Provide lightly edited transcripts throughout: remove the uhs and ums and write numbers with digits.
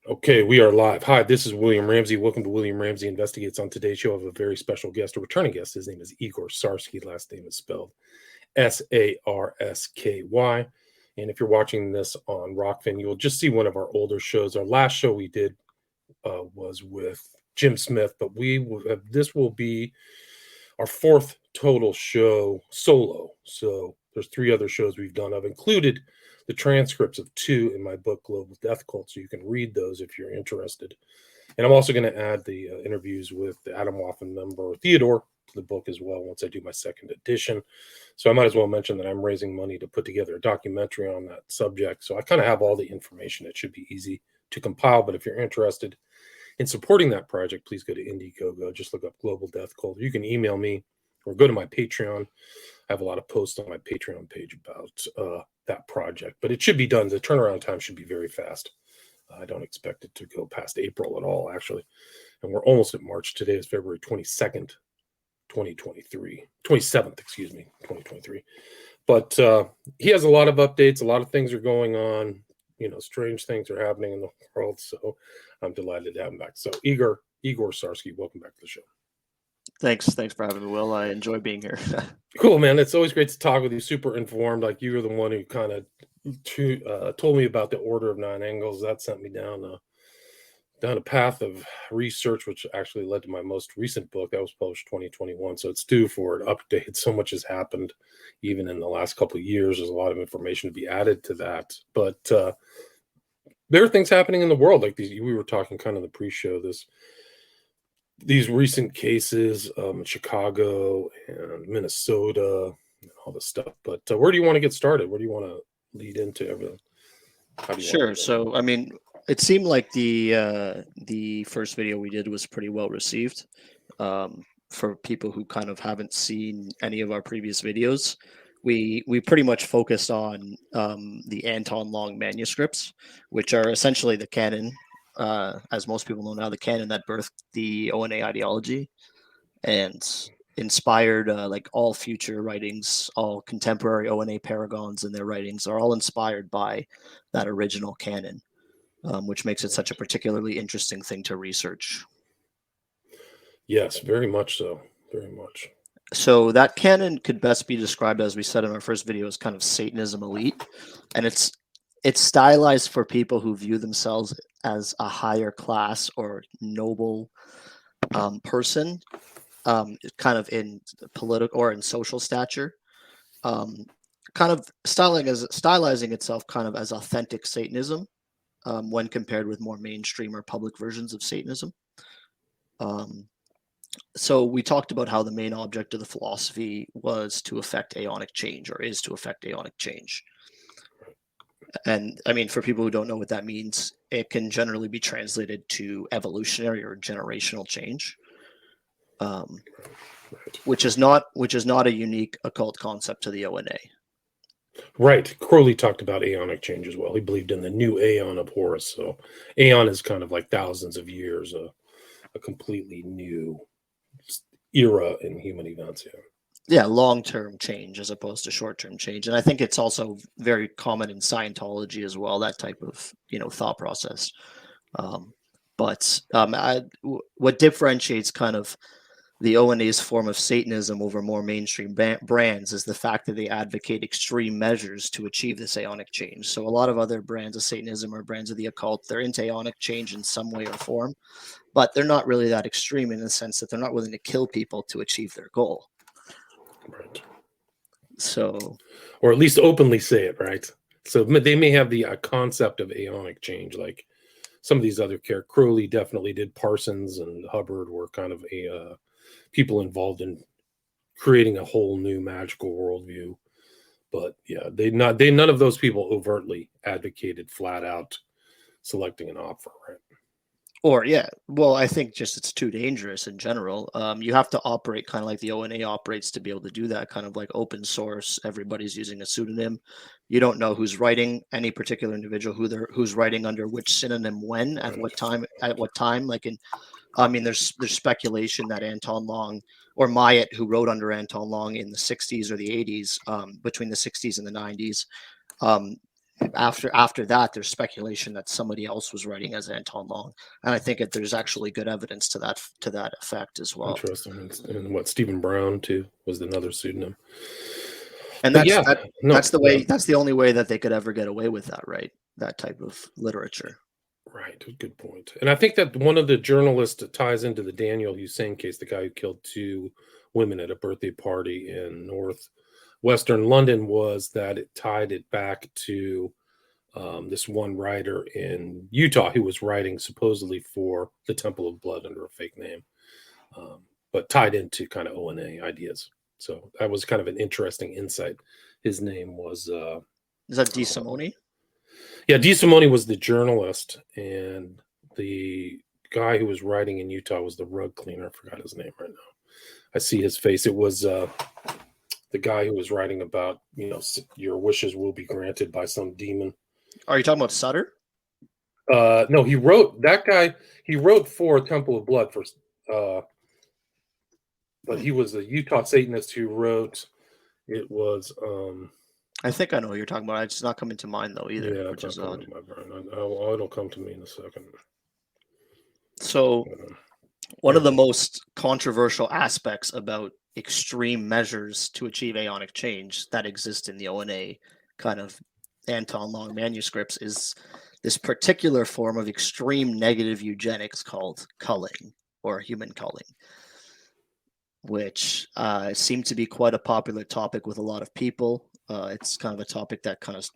Okay, we are live. Hi, this is William Ramsey. Welcome to William Ramsey Investigates. On today's show, I have a very special guest, a returning guest. His name is Igor Sarsky. Last name is spelled Sarsky. And if you're watching this on Rockfin, you'll just see one of our older shows. Our last show we did was with Jim Smith, but this will be our fourth total show solo. So there's 3 other shows we've done. I've included the transcripts of 2 in my book, Global Death Cult, so you can read those if you're interested. And I'm also going to add the interviews with the Adam Waffen member Theodore to the book as well once I do my second edition. So I might as well mention that I'm raising money to put together a documentary on that subject. So I kind of have all the information. It should be easy to compile, but if you're interested in supporting that project, please go to Indiegogo. Just look up Global Death Cult. You can email me or go to my Patreon. I have a lot of posts on my Patreon page about that project, but it should be done. The turnaround time should be very fast. I don't expect it to go past April at all, actually. And we're almost at March. Today is February 22nd, 2023. 27th, excuse me, 2023. But he has a lot of updates. A lot of things are going on. You know, strange things are happening in the world. So I'm delighted to have him back. So Igor Sarsky, welcome back to the show. Thanks for having me, Will. I enjoy being here. Cool, man. It's always great to talk with you. Super informed. Like you were the one who kind of told me about the Order of 9 Angles. That sent me down a path of research, which actually led to my most recent book that was published 2021. So it's due for an update. So much has happened, even in the last couple of years. There's a lot of information to be added to that. But there are things happening in the world, like these. We were talking kind of the pre-show. These recent cases in Chicago and Minnesota and all this stuff. But where do you want to get started? Where do you want to lead into everything? Sure. So, I mean, it seemed like the first video we did was pretty well received. For people who kind of haven't seen any of our previous videos, we pretty much focused on the Anton Long manuscripts, which are essentially the canon. As most people know now, the canon that birthed the O9A ideology and inspired like all future writings, all contemporary O9A paragons and their writings are all inspired by that original canon, which makes it such a particularly interesting thing to research. Yes, very much so. Very much. So that canon could best be described, as we said in our first video, as kind of Satanism elite, and it's stylized for people who view themselves as a higher class or noble person, kind of in political or in social stature, kind of stylizing itself kind of as authentic Satanism when compared with more mainstream or public versions of Satanism. So we talked about how the main object of the philosophy was to affect aeonic change, or is to affect aeonic change. And I mean, for people who don't know what that means, it can generally be translated to evolutionary or generational change, which is not a unique occult concept to the O9A. Right. Crowley talked about aeonic change as well. He believed in the new aeon of Horus. So aeon is kind of like thousands of years, a completely new era in human events. Yeah, long-term change as opposed to short-term change. And I think it's also very common in Scientology as well, that type of, thought process. What differentiates kind of the O9A's form of Satanism over more mainstream brands is the fact that they advocate extreme measures to achieve this aeonic change. So a lot of other brands of Satanism or brands of the occult, they're into aeonic change in some way or form, but they're not really that extreme in the sense that they're not willing to kill people to achieve their goal. Right. So, or at least openly say it, right? So they may have the concept of aeonic change, like some of these other characters. Crowley definitely did. Parsons and Hubbard were kind of people involved in creating a whole new magical worldview. But yeah, none of those people overtly advocated flat out selecting an offer, right? Or yeah, well, I think just it's too dangerous in general. You have to operate kind of like the O9A operates to be able to do that, kind of like open source. Everybody's using a pseudonym. You don't know who's writing, any particular individual, who's writing under which synonym, when, at what time. Like there's speculation that Anton Long or Myatt, who wrote under Anton Long in the 60s or the 80s, between the 60s and the 90s, after that, there's speculation that somebody else was writing as Anton Long, and I think that there's actually good evidence to that effect as well. Interesting. And what, Stephen Brown too was another pseudonym. And But that's the only way that they could ever get away with that, right? That type of literature. Right, good point. And I think that one of the journalists that ties into the Daniel Hussein case, the guy who killed 2 women at a birthday party in northwestern London, was that it tied it back to this one writer in Utah who was writing supposedly for the Temple of Blood under a fake name, but tied into kind of O9A ideas. So that was kind of an interesting insight. His name was... Is that DeSimone? Yeah, DeSimone was the journalist, and the guy who was writing in Utah was the rug cleaner. I forgot his name right now. I see his face. It was the guy who was writing about, your wishes will be granted by some demon. Are you talking about Sutter? No, he wrote for Temple of Blood first. But he was a Utah Satanist who wrote, it was... I think I know who you're talking about. It's not coming to mind though either, yeah, which is odd. It'll come to me in a second. So one of the most controversial aspects about extreme measures to achieve aeonic change that exist in the O9A kind of Anton Long manuscripts is this particular form of extreme negative eugenics called culling, or human culling, which seemed to be quite a popular topic with a lot of people. It's kind of a topic that kind of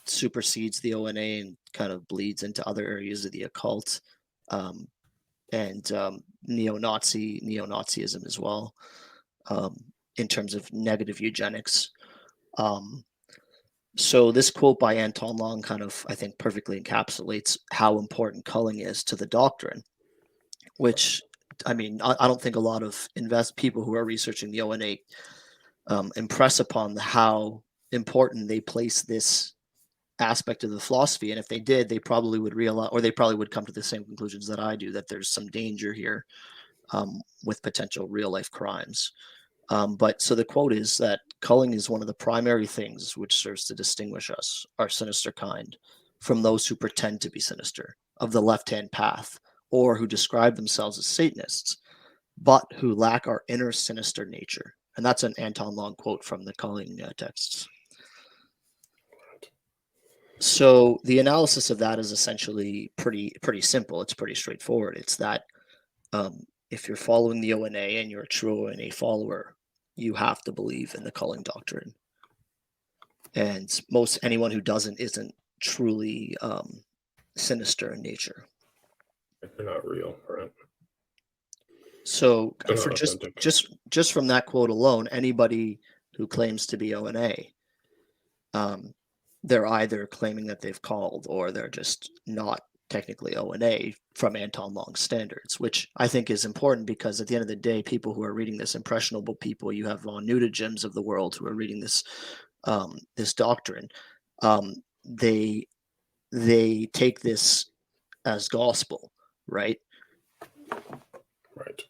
supersedes the O9A and kind of bleeds into other areas of the occult, and neo-Nazism as well, in terms of negative eugenics. So this quote by Anton Long kind of, I think, perfectly encapsulates how important culling is to the doctrine, which, I mean, I don't think a lot of people who are researching the O9A impress upon how important they place this aspect of the philosophy. And if they did, they probably would realize, or they probably would come to the same conclusions that I do, that there's some danger here with potential real life crimes. But so the quote is that culling is one of the primary things which serves to distinguish us, our sinister kind, from those who pretend to be sinister, of the left-hand path, or who describe themselves as Satanists, but who lack our inner sinister nature. And that's an Anton Long quote from the culling texts. So the analysis of that is essentially pretty simple. It's pretty straightforward. It's that if you're following the O9A and you're a true O9A follower, you have to believe in the culling doctrine. And anyone who doesn't isn't truly sinister in nature. They're not real, right? So for just from that quote alone, anybody who claims to be O9A, they're either claiming that they've called, or they're just not technically O9A from Anton Long's standards, which I think is important, because at the end of the day, people who are reading this, impressionable people, you have von Neudegems of the world who are reading this this doctrine, they take this as gospel, right? Right.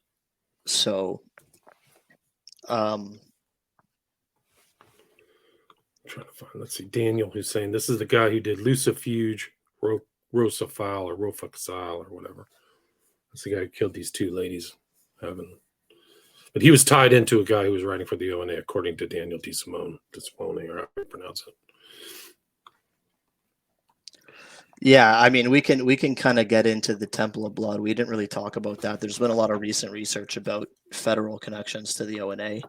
So trying to find, let's see, Daniel Hussein. This is the guy who did Lucifuge, Rosaphile, or Rofaxile, or whatever. That's the guy who killed these 2 ladies. But he was tied into a guy who was writing for the O9A, according to Daniel DeSimone, or how you pronounce it. Yeah, I mean, we can kind of get into the Temple of Blood. We didn't really talk about that. There's been a lot of recent research about federal connections to the O9A.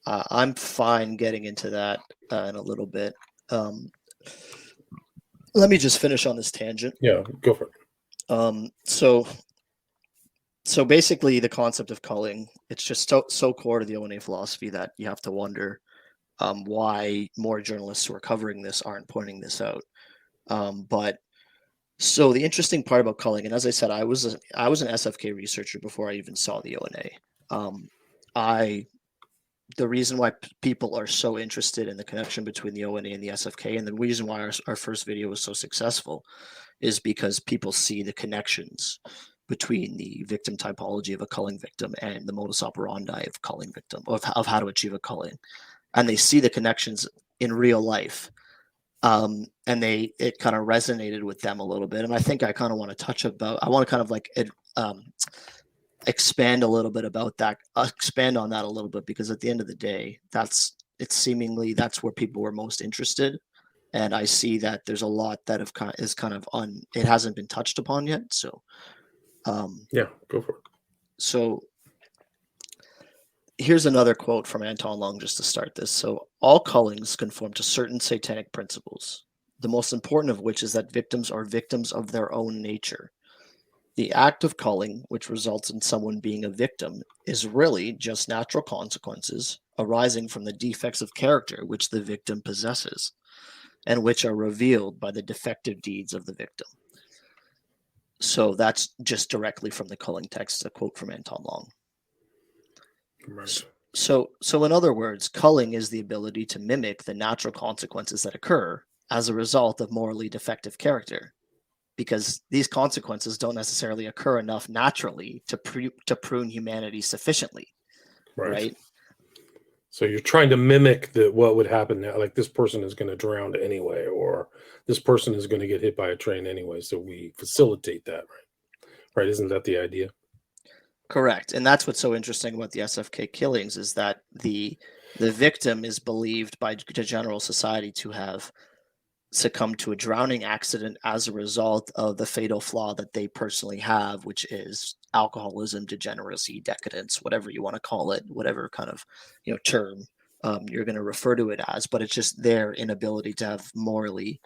I'm fine getting into that in a little bit. Let me just finish on this tangent. Yeah, go for it. So basically, the concept of culling, it's just so core to the O9A philosophy that you have to wonder why more journalists who are covering this aren't pointing this out. But so the interesting part about culling, and as I said, I was an SFK researcher before I even saw the O9A. The reason why people are so interested in the connection between the O9A and the SFK, and the reason why our first video was so successful, is because people see the connections between the victim typology of a culling victim and the modus operandi of culling victim, of how to achieve a culling. And they see the connections in real life. And it kind of resonated with them a little bit. And I think I kind of want to I want to kind of like expand a little bit about that, expand on that a little bit, because at the end of the day, that's where people were most interested. And I see that there's a lot that it hasn't been touched upon yet. So, yeah, go for it. So here's another quote from Anton Long just to start this. So all callings conform to certain satanic principles, the most important of which is that victims are victims of their own nature. The act of culling, which results in someone being a victim, is really just natural consequences arising from the defects of character which the victim possesses, and which are revealed by the defective deeds of the victim. So that's just directly from the culling text, a quote from Anton Long. Right. So in other words, culling is the ability to mimic the natural consequences that occur as a result of morally defective character, because these consequences don't necessarily occur enough naturally to prune humanity sufficiently, right? So you're trying to mimic what would happen now, like this person is going to drown anyway, or this person is going to get hit by a train anyway. So we facilitate that, right? Right? Isn't that the idea? Correct. And that's what's so interesting about the SFK killings, is that the victim is believed by the general society to have succumbed to a drowning accident as a result of the fatal flaw that they personally have, which is alcoholism, degeneracy, decadence, whatever you want to call it, whatever kind of term you're going to refer to it as, but it's just their inability to have morally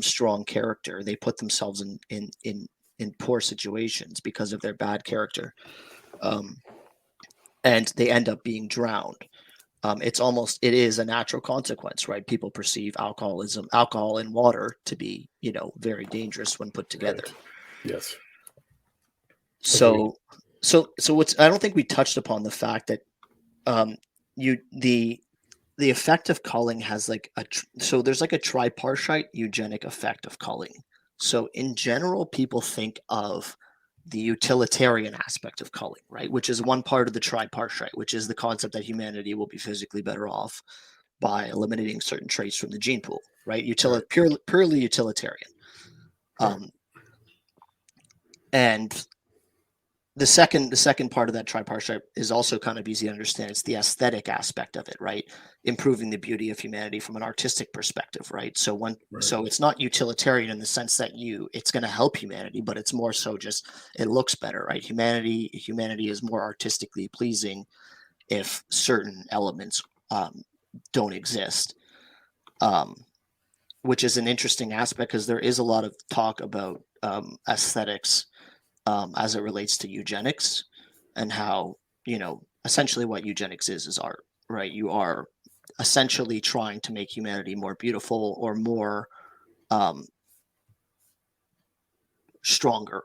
strong character. They put themselves in poor situations because of their bad character, and they end up being drowned. It is a natural consequence, right? People perceive alcohol and water to be, very dangerous when put together. Right. Yes. So I don't think we touched upon the fact that the effect of culling has there's like a tripartite eugenic effect of culling. So in general, people think of the utilitarian aspect of culling, right? Which is one part of the tripartite, which is the concept that humanity will be physically better off by eliminating certain traits from the gene pool, right? Purely utilitarian. And the second part of that tripartite is also kind of easy to understand. It's the aesthetic aspect of it, right? Improving the beauty of humanity from an artistic perspective, right? So so it's not utilitarian in the sense that it's going to help humanity, but it's more so just it looks better, right? Humanity is more artistically pleasing if certain elements don't exist, which is an interesting aspect, because there is a lot of talk about aesthetics as it relates to eugenics, and how, essentially what eugenics is art, right? You are essentially trying to make humanity more beautiful, or more stronger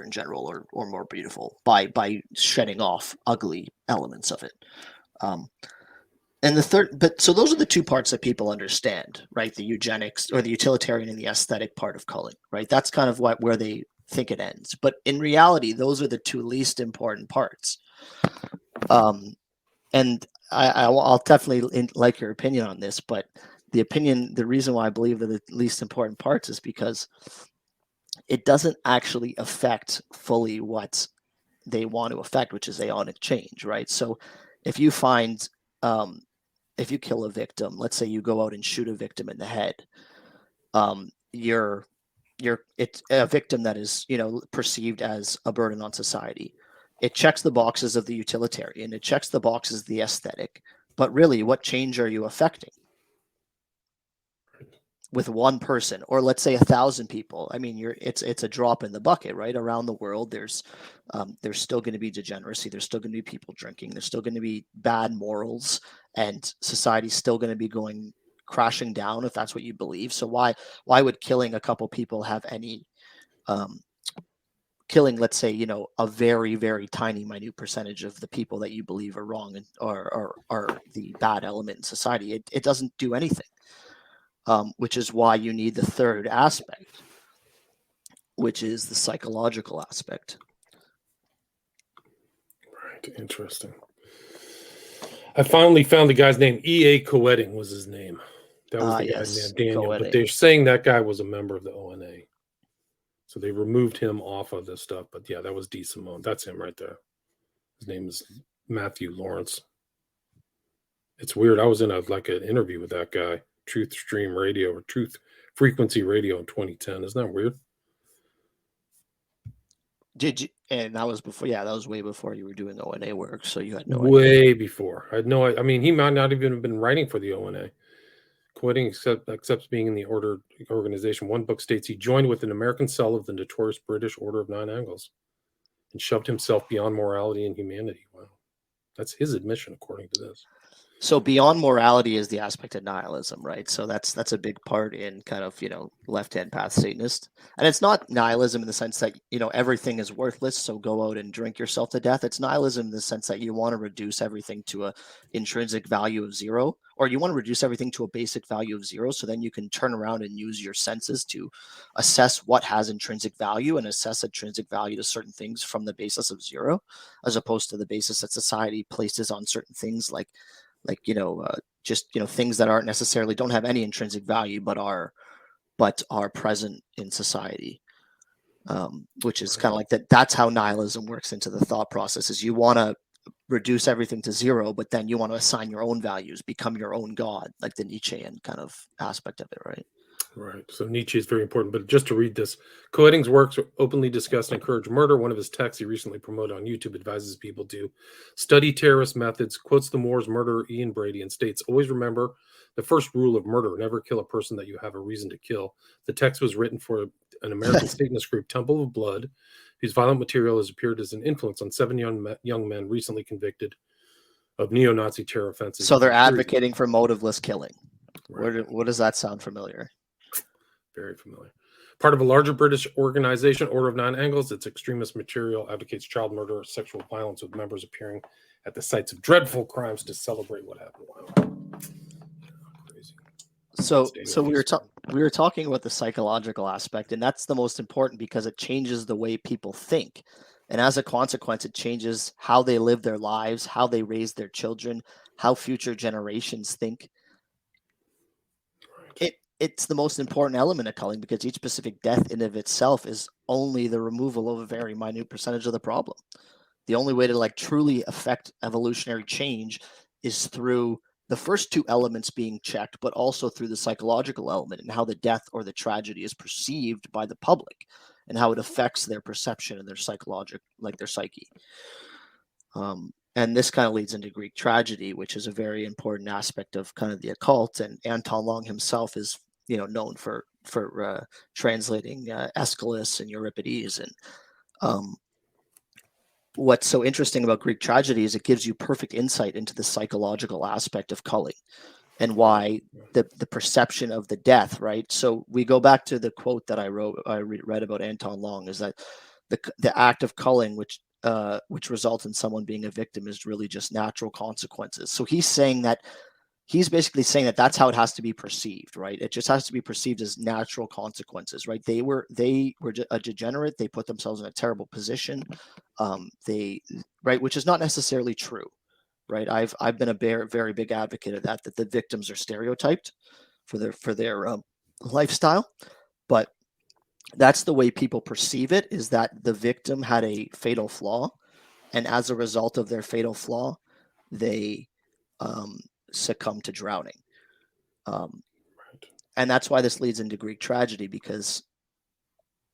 in general, or more beautiful by shedding off ugly elements of it. And the third, so those are the two parts that people understand, right? The eugenics, or the utilitarian, and the aesthetic part of culling, right? That's kind of where they think it ends. But in reality, those are the two least important parts. And I'll definitely like your opinion on this, but the reason why I believe they're the least important parts is because it doesn't actually affect fully what they want to affect, which is aeonic change, right? So if you find, if you kill a victim, let's say you go out and shoot a victim in the head, it's a victim that is, perceived as a burden on society. It checks the boxes of the utilitarian, it checks the boxes of the aesthetic, but really, what change are you affecting with one person, or let's say 1,000 people? I mean, it's a drop in the bucket, right? Around the world, there's still going to be degeneracy, there's still going to be people drinking, there's still going to be bad morals, and society's still going to be going crashing down, if that's what you believe. So why would killing a couple people have any killing, let's say, a very, very tiny, minute percentage of the people that you believe are wrong and are the bad element in society? It doesn't do anything, which is why you need the third aspect, which is the psychological aspect. Right. Interesting. I finally found the guy's name. E.A. Coetting was his name. That was the guy Yes, named Daniel. But co-editing. they're saying that guy was a member of the O9A. So they removed him off of this stuff. But yeah, that was D. Simone. That's him right there. His name is Matthew Lawrence. It's weird. I was in an interview with that guy, Truth Stream Radio or Truth Frequency Radio in 2010. Isn't that weird? Did you? And that was before. Yeah, that was way before you were doing O9A work. So you had no idea. Way before. I had no. I mean, he might not even have been writing for the O9A. Quitting accepts being in the organization. One book states he joined with an American cell of the notorious British Order of Nine Angles and shoved himself beyond morality and humanity. Wow. That's his admission, according to this. So beyond morality is the aspect of nihilism, right? So that's a big part in kind of, left-hand path Satanist. And it's not nihilism in the sense that, everything is worthless, so go out and drink yourself to death. It's nihilism in the sense that you want to reduce everything to a intrinsic value of zero, or you want to reduce everything to a basic value of zero, so then you can turn around and use your senses to assess what has intrinsic value and assess intrinsic value to certain things from the basis of zero, as opposed to the basis that society places on certain things like things that aren't necessarily don't have any intrinsic value, but are present in society, which is kind of like that. That's how nihilism works into the thought process. Is you want to reduce everything to zero, but then you want to assign your own values, become your own god, like the Nietzschean kind of aspect of it, right? Right. So Nietzsche is very important. But just to read this, Coetting's works openly discuss and encourage murder. One of his texts he recently promoted on YouTube advises people to study terrorist methods, quotes the Moore's murderer Ian Brady, and states, always remember the first rule of murder, never kill a person that you have a reason to kill. The text was written for an American Satanist group, Temple of Blood, whose violent material has appeared as an influence on 7 young men recently convicted of neo-Nazi terror offenses. So they're advocating for motiveless killing. Right. What does that sound familiar? Very familiar. Part of a larger British organization, Order of Nine Angles, its extremist material advocates child murder, sexual violence, with members appearing at the sites of dreadful crimes to celebrate what happened. Wow. Crazy. So we were talking about the psychological aspect, and that's the most important because it changes the way people think. And as a consequence, it changes how they live their lives, how they raise their children, how future generations think. It's the most important element of culling because each specific death in of itself is only the removal of a very minute percentage of the problem. The only way to truly affect evolutionary change is through the first two elements being checked, but also through the psychological element and how the death or the tragedy is perceived by the public and how it affects their perception and their their psyche. And this kind of leads into Greek tragedy, which is a very important aspect of kind of the occult. And Anton Long himself is, known for translating Aeschylus and Euripides. And what's so interesting about Greek tragedy is it gives you perfect insight into the psychological aspect of culling and why the perception of the death, right? So we go back to the quote that I read about Anton Long, is that the act of culling, which results in someone being a victim, is really just natural consequences. So he's basically saying that that's how it has to be perceived, right? It just has to be perceived as natural consequences, right? They were a degenerate. They put themselves in a terrible position, which is not necessarily true, right? I've been a very big advocate of that the victims are stereotyped for their lifestyle, but that's the way people perceive it, is that the victim had a fatal flaw, and as a result of their fatal flaw, they succumb to drowning. And that's why this leads into Greek tragedy, because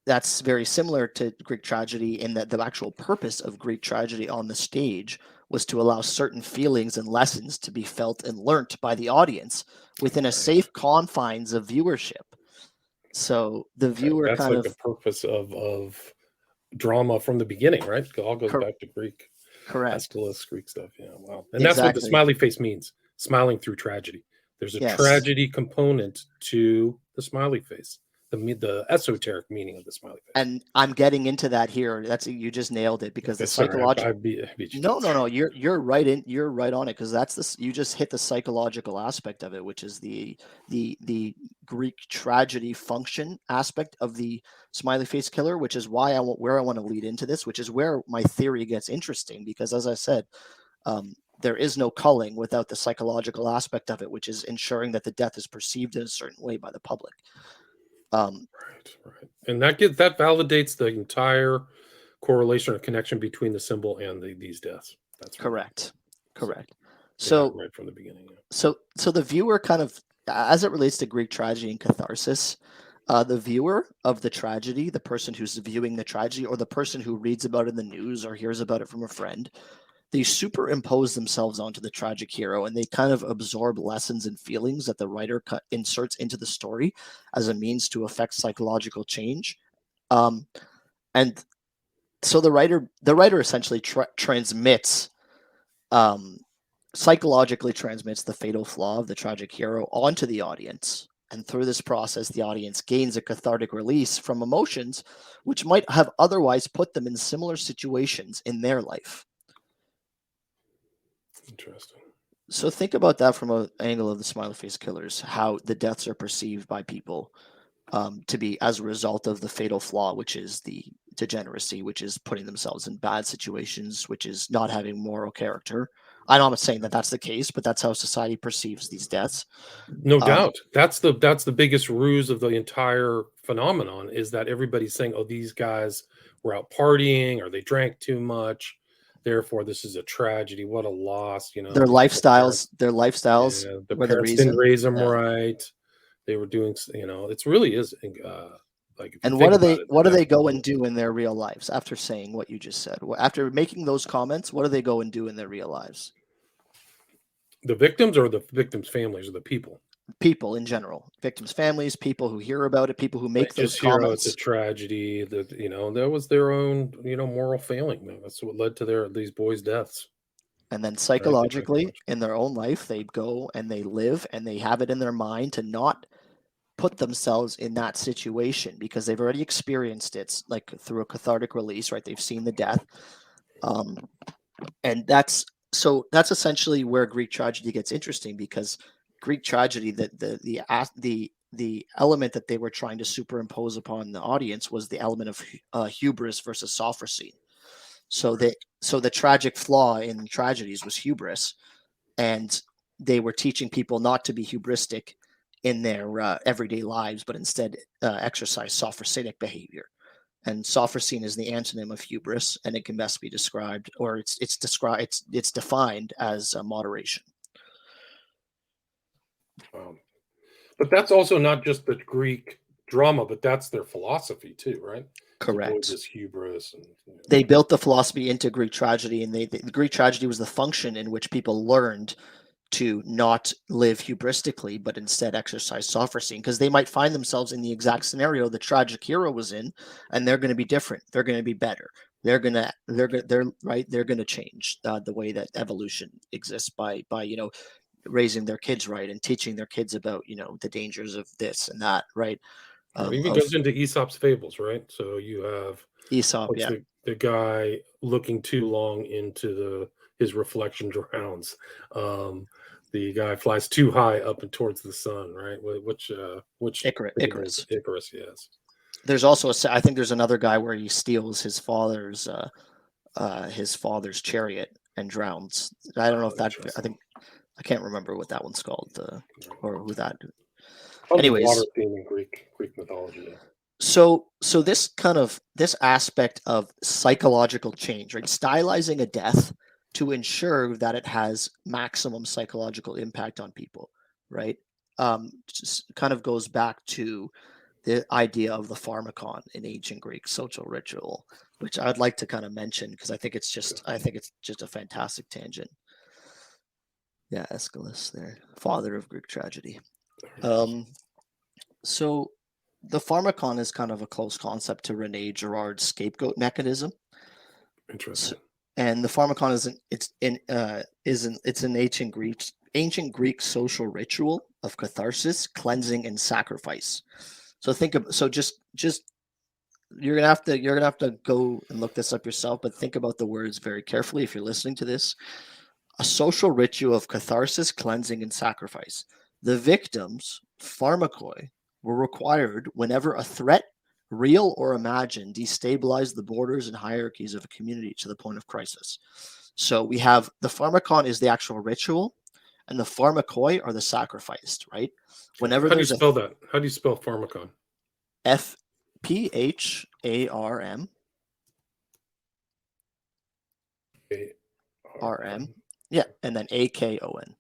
that's very similar to Greek tragedy in that the actual purpose of Greek tragedy on the stage was to allow certain feelings and lessons to be felt and learnt by the audience within a safe confines of viewership. So the viewer the purpose of drama from the beginning, right? It all goes back to Greek. Correct. Aeschylus, Greek stuff. Yeah, wow. And that's what the smiley face means. Smiling through tragedy. There's a tragedy component to the smiley face, the esoteric meaning of the smiley face. And I'm getting into that here. You just nailed it, because the psychological. No. You're right you're right on it, because you just hit the psychological aspect of it, which is the Greek tragedy function aspect of the smiley face killer, which is where I want to lead into this, which is where my theory gets interesting, because as I said, there is no culling without the psychological aspect of it, which is ensuring that the death is perceived in a certain way by the public. Right. And that validates the entire correlation or connection between the symbol and these deaths. That's correct. So So right from the beginning. Yeah. so the viewer kind of, as it relates to Greek tragedy and catharsis, the viewer of the tragedy, the person who's viewing the tragedy, or the person who reads about it in the news or hears about it from a friend, they superimpose themselves onto the tragic hero, and they kind of absorb lessons and feelings that the writer inserts into the story as a means to affect psychological change. And so the writer essentially transmits, psychologically transmits the fatal flaw of the tragic hero onto the audience. And through this process, the audience gains a cathartic release from emotions which might have otherwise put them in similar situations in their life. Interesting. So think about that from an angle of the Smiley Face Killers, how the deaths are perceived by people to be as a result of the fatal flaw, which is the degeneracy, which is putting themselves in bad situations, which is not having moral character. I'm not saying that that's the case, but that's how society perceives these deaths. No doubt. That's the biggest ruse of the entire phenomenon, is that everybody's saying, oh, these guys were out partying or they drank too much. Therefore, this is a tragedy. What a loss. Their lifestyles Yeah, the were the parents didn't reason. raise them Yeah. right. They were doing, it really is like, if And you what think do about it, they that's go and do in their real lives after saying what you just said? After making those comments, what do they go and do in their real lives? the victims or the victims' families or the people. People in general, victims' families, people who hear about it, people who They make those just hear, oh, it's a comments. tragedy. That that was their own moral failing. That's what led to these boys' deaths. And then Right? psychologically, in their own life, they go and they live and they have it in their mind to not put themselves in that situation because they've already experienced it, like through a cathartic release, right? They've seen the death. And that's essentially where Greek tragedy gets interesting, because Greek tragedy, the element that they were trying to superimpose upon the audience was the element of hubris versus sophrosyne. So the tragic flaw in tragedies was hubris, and they were teaching people not to be hubristic in their everyday lives, but instead exercise sophrosynic behavior. And sophrosyne is the antonym of hubris, and it can best be described, or it's defined as moderation. But that's also not just the Greek drama, but that's their philosophy too, right? Correct. This hubris, and they built the philosophy into Greek tragedy, and the Greek tragedy was the function in which people learned to not live hubristically, but instead exercise sophrosyne, because they might find themselves in the exact scenario the tragic hero was in, and they're going to be different. They're going to be better. They're going to change the way that evolution exists by raising their kids right and teaching their kids about the dangers of this and that, right? it even goes into Aesop's fables, right? So you have Aesop, yeah. the guy looking too long into his reflection drowns. The guy flies too high up and towards the sun, right? Which Icarus. Icarus, yes. There's also I think there's another guy where he steals his father's chariot and drowns. I don't know if that. I can't remember what that one's called, or who that. Anyways, water theme in Greek mythology. Yeah. So this aspect of psychological change, right? Stylizing a death to ensure that it has maximum psychological impact on people, right? Just kind of goes back to the idea of the pharmakon in ancient Greek social ritual, which I'd like to kind of mention because I think it's just a fantastic tangent. Yeah, Aeschylus there, father of Greek tragedy. So the pharmakon is kind of a close concept to René Girard's scapegoat mechanism. Interesting. And the pharmakon it's an ancient Greek social ritual of catharsis, cleansing, and sacrifice. So just you're gonna have to go and look this up yourself, but think about the words very carefully if you're listening to this. A social ritual of catharsis, cleansing, and sacrifice. The victims, pharmakoi, were required whenever a threat, real or imagined, destabilized the borders and hierarchies of a community to the point of crisis. So we have the pharmakon is the actual ritual, and the pharmakoi are the sacrificed, right? Whenever How do you there's a spell that? How do you spell pharmakon? FPHARM RM, yeah, and then AKON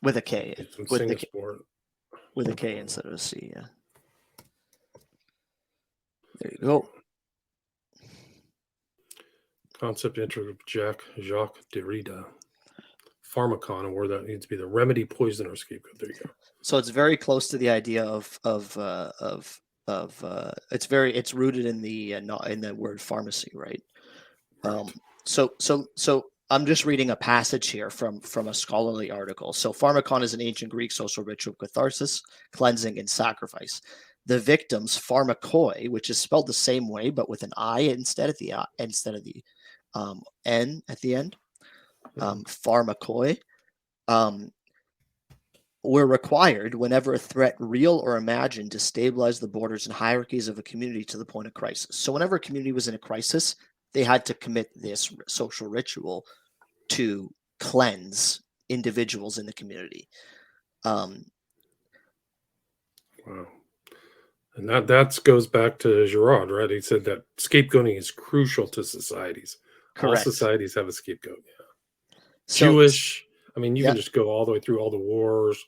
with a K, with a K instead of a C. Yeah, there you go. Concept intro of Jacques Derrida. Pharmakon, and where that needs to be the remedy, poison, or scapegoat. There you go. So it's very close to the idea of it's rooted in the word pharmacy, right? So I'm just reading a passage here from a scholarly article. So pharmakon is an ancient Greek social ritual of catharsis, cleansing, and sacrifice. The victims, pharmakoi, which is spelled the same way but with an I instead of the N at the end, pharmakoi, were required whenever a threat, real or imagined, destabilized the borders and hierarchies of a community to the point of crisis. So whenever a community was in a crisis, they had to commit this social ritual to cleanse individuals in the community. Wow. And that goes back to Girard, right? He said that scapegoating is crucial to societies. Correct. All societies have a scapegoat. Yeah. So, Jewish. I mean, you can just go all the way through all the wars,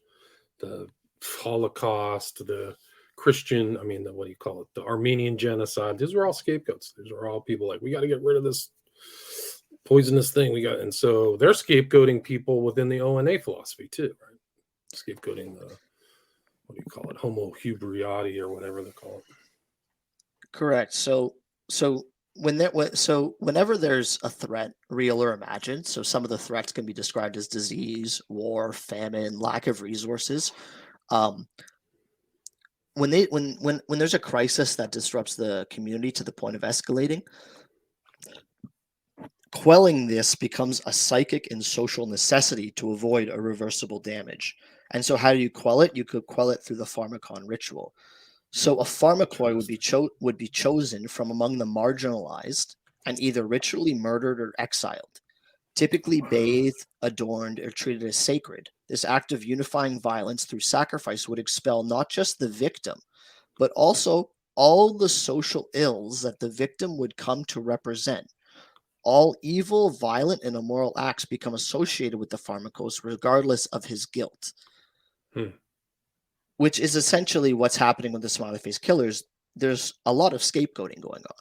the Holocaust, the Christian. I mean, what do you call it? The Armenian genocide. These were all scapegoats. These are all people like, we got to get rid of this poisonous thing. And so they're scapegoating people within the O9A philosophy too, right? Scapegoating the, what do you call it, Homo hybridati or whatever they call it. Correct. So whenever there's a threat, real or imagined, so some of the threats can be described as disease, war, famine, lack of resources. When there's a crisis that disrupts the community to the point of escalating, quelling this becomes a psychic and social necessity to avoid irreversible damage. And so how do you quell it? You could quell it through the pharmakon ritual. So a pharmakoi would be chosen from among the marginalized and either ritually murdered or exiled, typically bathed, adorned, or treated as sacred. This act of unifying violence through sacrifice would expel not just the victim, but also all the social ills that the victim would come to represent. All evil, violent, and immoral acts become associated with the pharmakos, regardless of his guilt. Which is essentially what's happening with the Smiley Face Killers. There's a lot of scapegoating going on,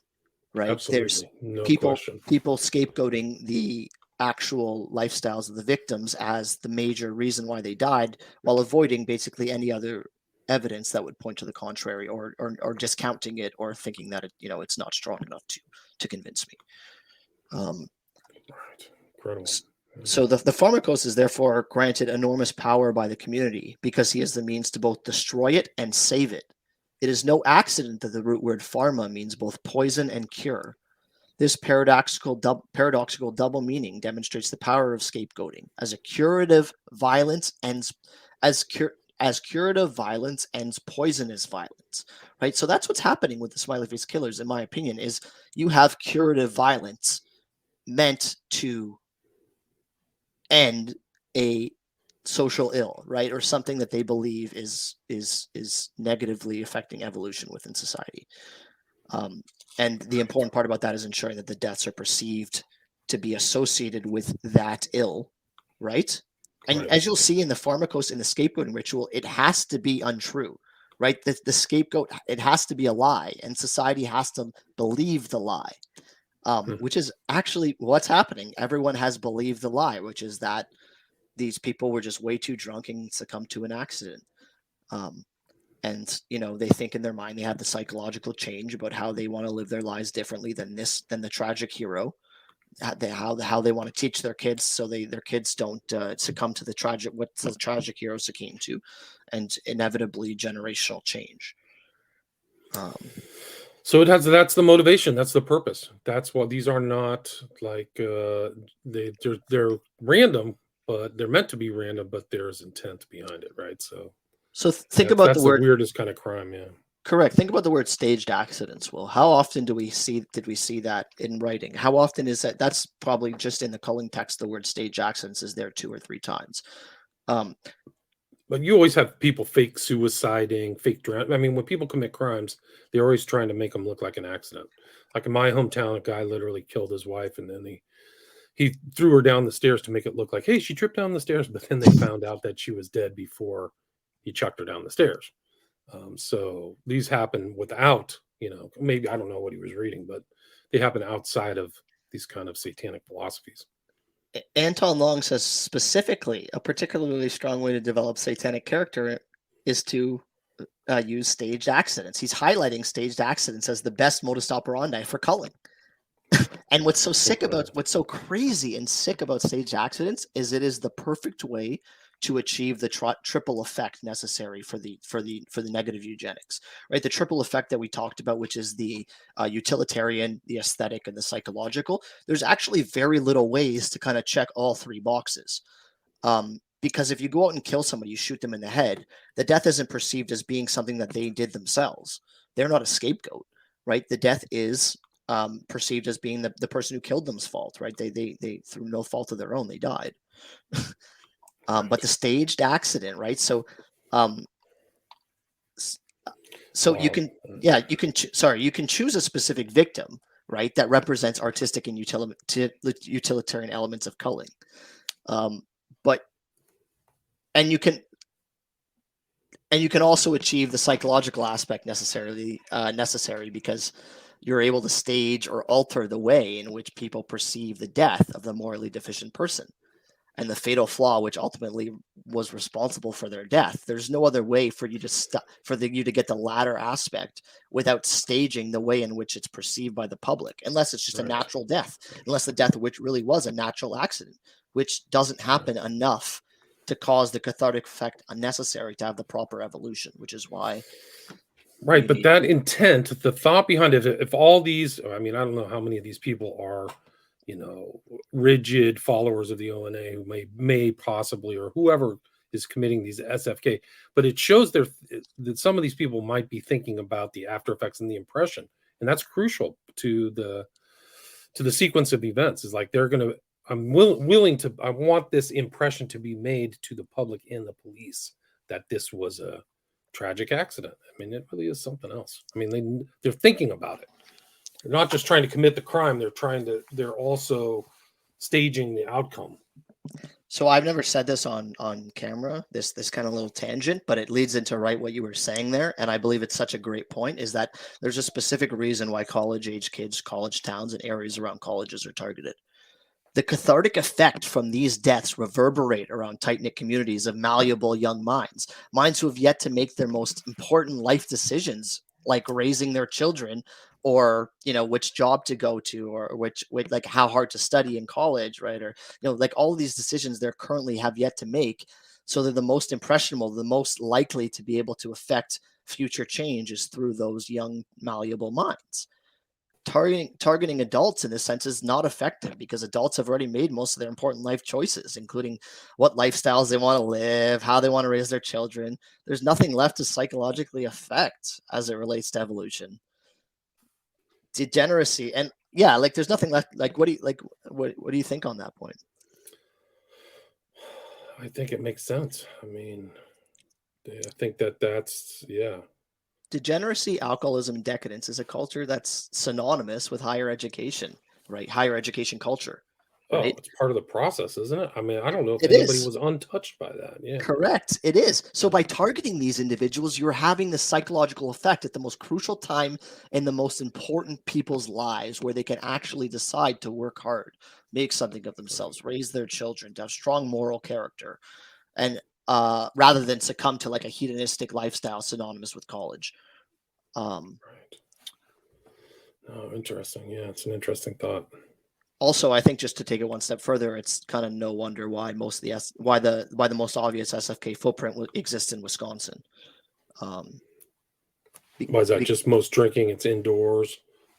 right? Absolutely. There's people scapegoating the actual lifestyles of the victims as the major reason why they died, while avoiding basically any other evidence that would point to the contrary, or discounting it, or thinking that it's not strong enough to convince me. Right. Incredible. So the pharmakos is therefore granted enormous power by the community because he has the means to both destroy it and save it. It is no accident that the root word pharma means both poison and cure. This paradoxical double meaning demonstrates the power of scapegoating as a curative violence ends curative violence ends poisonous violence, right? So that's what's happening with the Smiley Face Killers, in my opinion, is you have curative violence meant to end a social ill, right, or something that they believe is negatively affecting evolution within society. And the important part about that is ensuring that the deaths are perceived to be associated with that ill, right? And as you'll see in the pharmakos, in the scapegoating ritual, it has to be untrue, right? The scapegoat, it has to be a lie, and society has to believe the lie, which is actually what's happening. Everyone has believed the lie, which is that these people were just way too drunk and succumbed to an accident. And they think in their mind they have the psychological change about how they want to live their lives differently than the tragic hero. How they want to teach their kids so their kids don't succumb to what the tragic hero succumbed to, and inevitably generational change. So that's the motivation, that's the purpose. That's what these are not like they're random, but they're meant to be random, but there's intent behind it, right? So think about that's the word. The weirdest kind of crime, yeah. Correct. Think about the word staged accidents. Well, how often did we see that in writing? How often is that? That's probably just in the culling text. The word staged accidents is there 2 or 3 times. But you always have people fake suiciding, fake drown. I mean, when people commit crimes, they're always trying to make them look like an accident. Like in my hometown, a guy literally killed his wife, and then he threw her down the stairs to make it look like, hey, she tripped down the stairs. But then they found out that she was dead before he chucked her down the stairs. So these happen without, maybe I don't know what he was reading, but they happen outside of these kind of satanic philosophies. Anton Long says specifically a particularly strong way to develop satanic character is to use staged accidents. He's highlighting staged accidents as the best modus operandi for culling. And what's so crazy and sick about staged accidents is it is the perfect way to achieve the triple effect necessary for the negative eugenics, right? The triple effect that we talked about, which is the utilitarian, the aesthetic, and the psychological. There's actually very little ways to kind of check all 3 boxes. Because if you go out and kill somebody, you shoot them in the head, the death isn't perceived as being something that they did themselves. They're not a scapegoat, right? The death is perceived as being the person who killed them's fault, right? They through no fault of their own, they died. But the staged accident, right? So you can choose a specific victim, right? That represents artistic and utilitarian elements of culling. And you can also achieve the psychological aspect necessary because you're able to stage or alter the way in which people perceive the death of the morally deficient person and the fatal flaw which ultimately was responsible for their death. There's no other way for you to you to get the latter aspect without staging the way in which it's perceived by the public, unless it's just a natural death, unless the death which really was a natural accident, which doesn't happen enough to cause the cathartic effect unnecessary to have the proper evolution, which is why. Right, but that intent, the thought behind it, if all these, I mean, I don't know how many of these people are, rigid followers of the O9A who may possibly, or whoever is committing these SFK, but it shows that some of these people might be thinking about the after effects and the impression, and that's crucial to the sequence of events. Is like they're going to, I want this impression to be made to the public and the police that this was a tragic accident. I mean, it really is something else. I mean, they're thinking about it. They're not just trying to commit the crime. They're also staging the outcome. So I've never said this on camera, this kind of little tangent, but it leads into what you were saying there. And I believe it's such a great point, is that there's a specific reason why college-age kids, college towns, and areas around colleges are targeted. The cathartic effect from these deaths reverberate around tight-knit communities of malleable young minds who have yet to make their most important life decisions, like raising their children, or which job to go to, or which like how hard to study in college, right? Or like all of these decisions they're currently have yet to make. So they're the most impressionable, the most likely to be able to affect future change is through those young malleable minds. Targeting adults in this sense is not effective because adults have already made most of their important life choices, including what lifestyles they want to live, how they want to raise their children. There's nothing left to psychologically affect as it relates to evolution. Degeneracy, and there's nothing left. What do you think on that point? I think it makes sense. I mean, I think that's Degeneracy, alcoholism, decadence is a culture that's synonymous with higher education, right? Higher education culture. Right? Oh, it's part of the process, isn't it? I mean, I don't know if anybody was untouched by that. Yeah. Correct. It is. So by targeting these individuals, you're having the psychological effect at the most crucial time in the most important people's lives where they can actually decide to work hard, make something of themselves, raise their children, to have strong moral character, and rather than succumb to like a hedonistic lifestyle synonymous with college. Right. Oh, interesting. Yeah, it's an interesting thought. Also, I think just to take it one step further, it's kind of no wonder why why the most obvious SFK footprint exists in Wisconsin. Why is that? Just most drinking? It's indoors.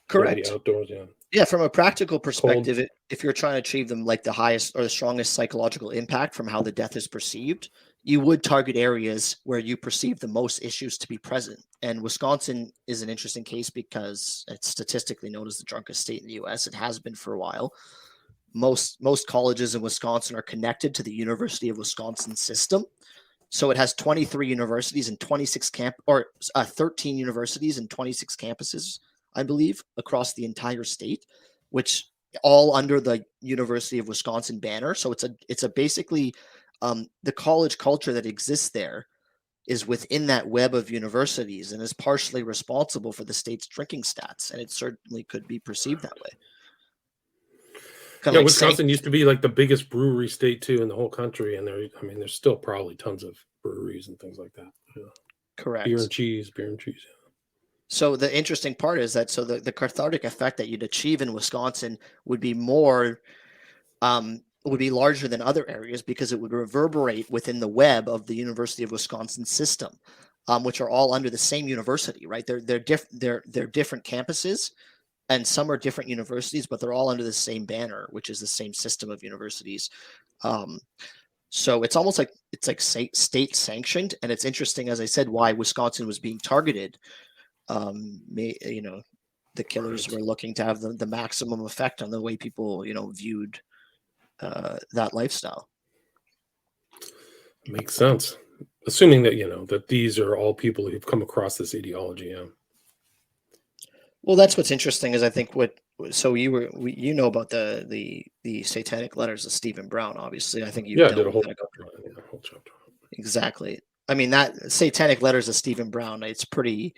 Correct. Outdoors. Yeah. Yeah, from a practical perspective, if you're trying to achieve them like the highest or the strongest psychological impact from how the death is perceived, you would target areas where you perceive the most issues to be present. And Wisconsin is an interesting case because it's statistically known as the drunkest state in the U.S. It has been for a while. Most colleges in Wisconsin are connected to the University of Wisconsin system. So it has 23 universities and 13 universities and 26 campuses, I believe, across the entire state, which all under the University of Wisconsin banner. So it's a basically the college culture that exists there is within that web of universities and is partially responsible for the state's drinking stats. And it certainly could be perceived that way. Yeah, like Wisconsin used to be like the biggest brewery state too in the whole country, and there's still probably tons of breweries and things like that. Yeah. Correct. Beer and cheese. Yeah. So the interesting part is that the cathartic effect that you'd achieve in Wisconsin would be larger than other areas because it would reverberate within the web of the University of Wisconsin system, which are all under the same university, right? They're different campuses, and some are different universities, but they're all under the same banner, which is the same system of universities. So it's almost like state sanctioned, and it's interesting, as I said, why Wisconsin was being targeted. The killers were looking to have the maximum effect on the way people, viewed that lifestyle. Makes sense, assuming that that these are all people who've come across this ideology. Yeah. Well, that's what's interesting is I think you know about the satanic letters of Stephen Brown, obviously. I think you did a whole chapter. Exactly. I mean, that satanic letters of Stephen Brown, it's pretty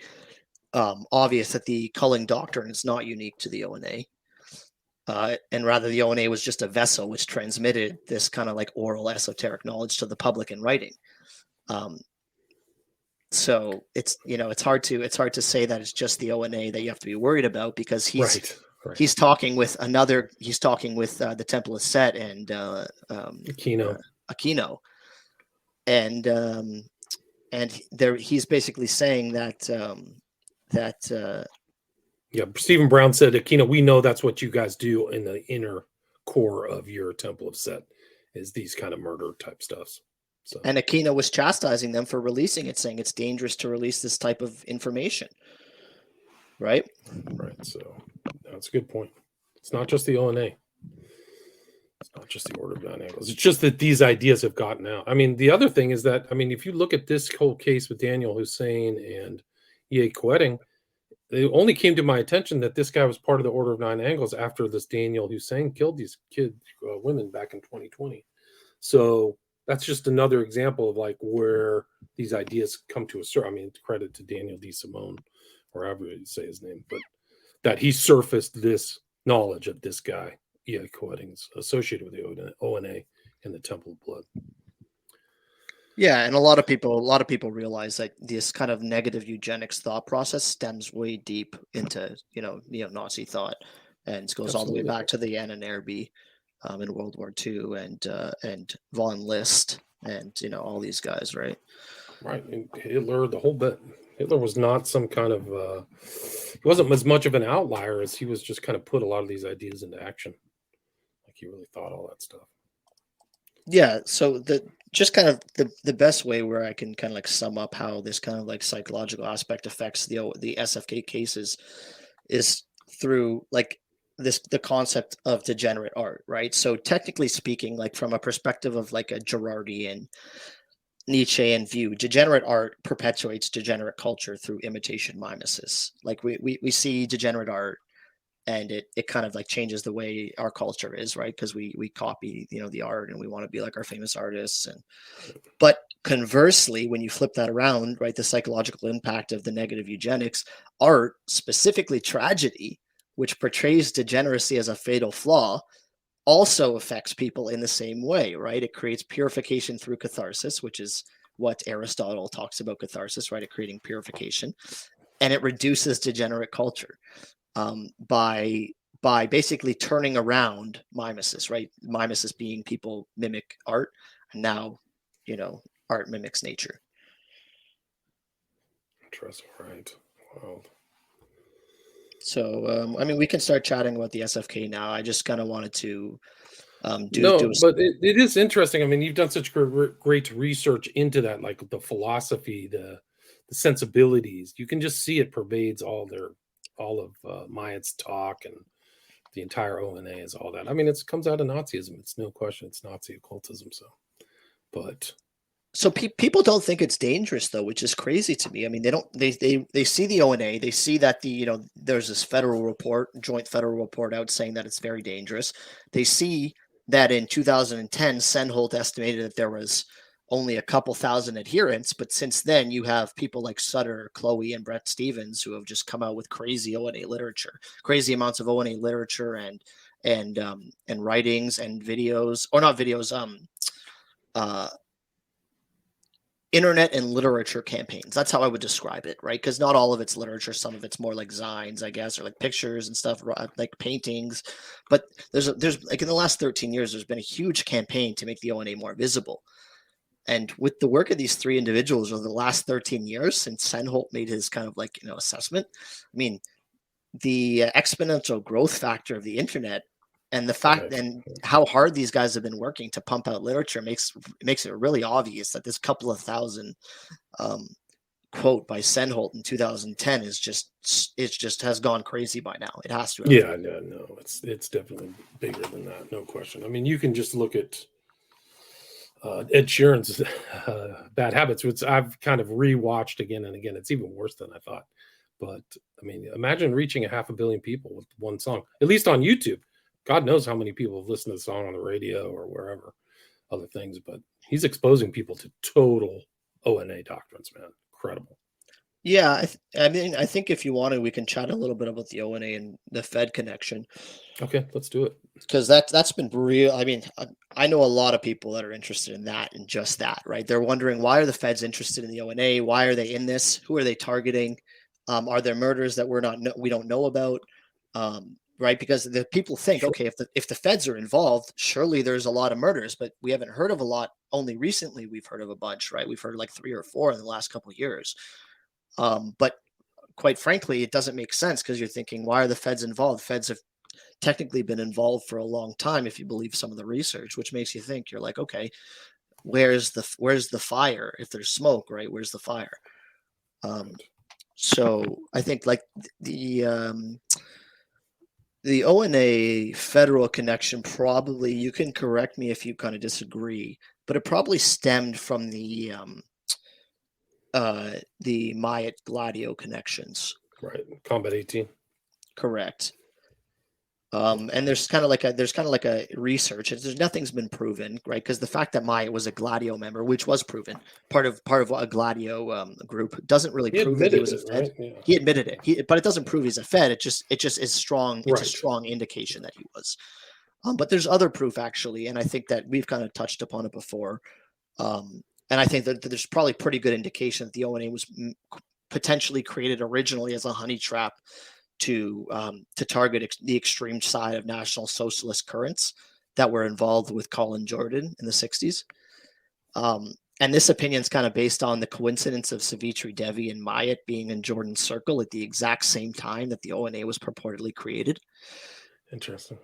obvious that the culling doctrine is not unique to the O9A. And rather the O9A was just a vessel which transmitted this kind of like oral esoteric knowledge to the public in writing. So it's hard to say that it's just the O9A that you have to be worried about because he's talking with the Temple of Set and Aquino, and he's basically saying that Stephen Brown said, Aquino, we know that's what you guys do in the inner core of your Temple of Set is these kind of murder type stuffs. So. And Aquino was chastising them for releasing it, saying it's dangerous to release this type of information. Right? Right. So that's a good point. It's not just the O9A. It's not just the Order of Nine Angles. It's just that these ideas have gotten out. I mean, the other thing is that, if you look at this whole case with Daniel Hussein and E.A. Quetting, it only came to my attention that this guy was part of the Order of Nine Angles after this Daniel Hussein killed these women back in 2020. So that's just another example of like where these ideas come to a certain. Credit to Daniel D. Simone, or however you say his name, but that he surfaced this knowledge of this guy, E.A. Quetting's associated with the O9A and the Temple of Blood. Yeah, and a lot of people realize that this kind of negative eugenics thought process stems way deep into neo-Nazi thought, and goes all the way back to the Ahnenerbe in World War II and von List and all these guys, right? Right, and Hitler, the whole bit. Hitler was not some kind of he wasn't as much of an outlier as he was just kind of put a lot of these ideas into action. Like he really thought all that stuff. Yeah, so the best way where I can kind of like sum up how this kind of like psychological aspect affects the SFK cases is through like the concept of degenerate art, right? So technically speaking, like from a perspective of like a Girardian Nietzschean view, degenerate art perpetuates degenerate culture through imitation mimesis. Like we see degenerate art and it kind of like changes the way our culture is, right? Because we copy the art and we want to be like our famous artists. But conversely, when you flip that around, right, the psychological impact of the negative eugenics, art, specifically tragedy, which portrays degeneracy as a fatal flaw, also affects people in the same way, right? It creates purification through catharsis, which is what Aristotle talks about catharsis, right? It creating purification, and it reduces degenerate culture by basically turning around mimesis, right? Mimesis being people mimic art, and now art mimics nature. Interesting, right? Wow. So, we can start chatting about the SFK now. I just kind of wanted to No, but it is interesting. I mean, you've done such great research into that, like the philosophy, the sensibilities. You can just see it pervades all of Maya's talk, and the entire O9A is all that. I mean, it comes out of Nazism. It's no question. It's Nazi occultism. So people don't think it's dangerous though, which is crazy to me. I mean, they see the O9A, they see that there's this joint federal report out saying that it's very dangerous. They see that in 2010, Sennholt estimated that there was only a couple thousand adherents, but since then you have people like Sutter, Chloe, and Brett Stevens who have just come out with crazy O9A literature, crazy amounts of O9A literature and writings and videos, or not videos, internet and literature campaigns. That's how I would describe it, right? Because not all of it's literature. Some of it's more like zines, I guess, or like pictures and stuff, like paintings. But there's like in the last 13 years, there's been a huge campaign to make the O9A more visible. And with the work of these three individuals over the last 13 years, since Sennholt made his kind of like, assessment, I mean, the exponential growth factor of the internet and the fact and how hard these guys have been working to pump out literature makes it really obvious that this couple of thousand quote by Sennholt in 2010 is just has gone crazy by now. It has to have. Yeah, no, it's definitely bigger than that, no question. I mean, you can just look at Ed Sheeran's Bad Habits, which I've kind of rewatched again and again. It's even worse than I thought. But I mean, imagine reaching 500 million people with one song, at least on YouTube. God knows how many people have listened to the song on the radio or wherever, other things. But he's exposing people to total O9A doctrines, man. Incredible. Yeah, I mean, I think if you want to, we can chat a little bit about the O9A and the Fed connection. Okay, let's do it. Because that's been real. I mean, I know a lot of people that are interested in that and just that, right? They're wondering, why are the Feds interested in the O9A? Why are they in this? Who are they targeting? Are there murders that we don't know about? Right? Because the people think, okay, if the Feds are involved, surely there's a lot of murders, but we haven't heard of a lot. Only recently we've heard of a bunch, right? We've heard like 3 or 4 in the last couple of years. But quite frankly, it doesn't make sense because you're thinking, why are the Feds involved? Feds have technically been involved for a long time, if you believe some of the research, which makes you think, you're like, okay, where's the fire? If there's smoke, right? Where's the fire? So I think like the O9A federal connection, probably, you can correct me if you kind of disagree, but it probably stemmed from the Myatt Gladio connections. Right. Combat 18. Correct. And there's kind of like a research. Nothing's been proven, right? Because the fact that Myatt was a Gladio member, which was proven, part of a Gladio group, doesn't really prove that he was a Fed. Right? Yeah. He admitted it, but it doesn't prove he's a Fed. It just is strong. It's a strong indication that he was. But there's other proof actually, and I think that we've kind of touched upon it before. And I think that there's probably pretty good indication that the O9A was potentially created originally as a honey trap to target the extreme side of National Socialist currents that were involved with Colin Jordan in the 60s. And this opinion is kind of based on the coincidence of Savitri Devi and Myatt being in Jordan's circle at the exact same time that the O9A was purportedly created. Interesting.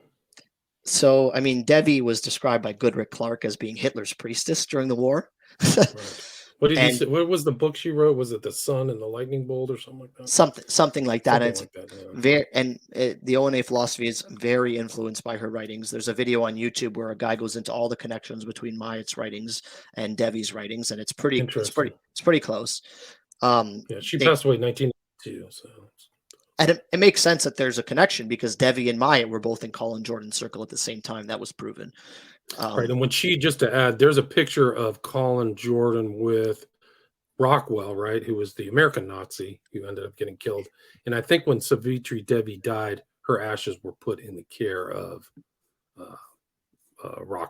So, I mean, Devi was described by Goodrick Clark as being Hitler's priestess during the war. Right. What did he say? What was the book she wrote? Was it The Sun and the Lightning Bolt or something like that? Something like that. The O9A philosophy is very influenced by her writings. There's a video on YouTube where a guy goes into all the connections between Myatt's writings and Devi's writings, and it's pretty close. Yeah, she passed away in 1992, so. And it makes sense that there's a connection because Devi and Myatt were both in Colin Jordan's circle at the same time. That was proven. Right, and when just to add, there's a picture of Colin Jordan with Rockwell, right, who was the American Nazi who ended up getting killed. And I think when Savitri Devi died, her ashes were put in the care of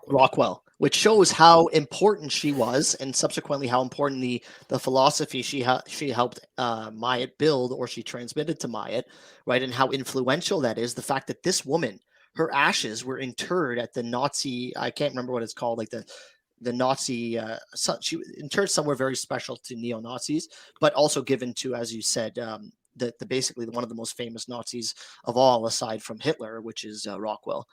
Rockwell, which shows how important she was, and subsequently how important the philosophy she helped Myatt build, or she transmitted to Myatt, right, and how influential that is. The fact that this woman, her ashes were interred at the Nazi, I can't remember what it's called, like the Nazi, she was interred somewhere very special to neo-Nazis, but also given to, as you said, the basically one of the most famous Nazis of all, aside from Hitler, which is Rockwell.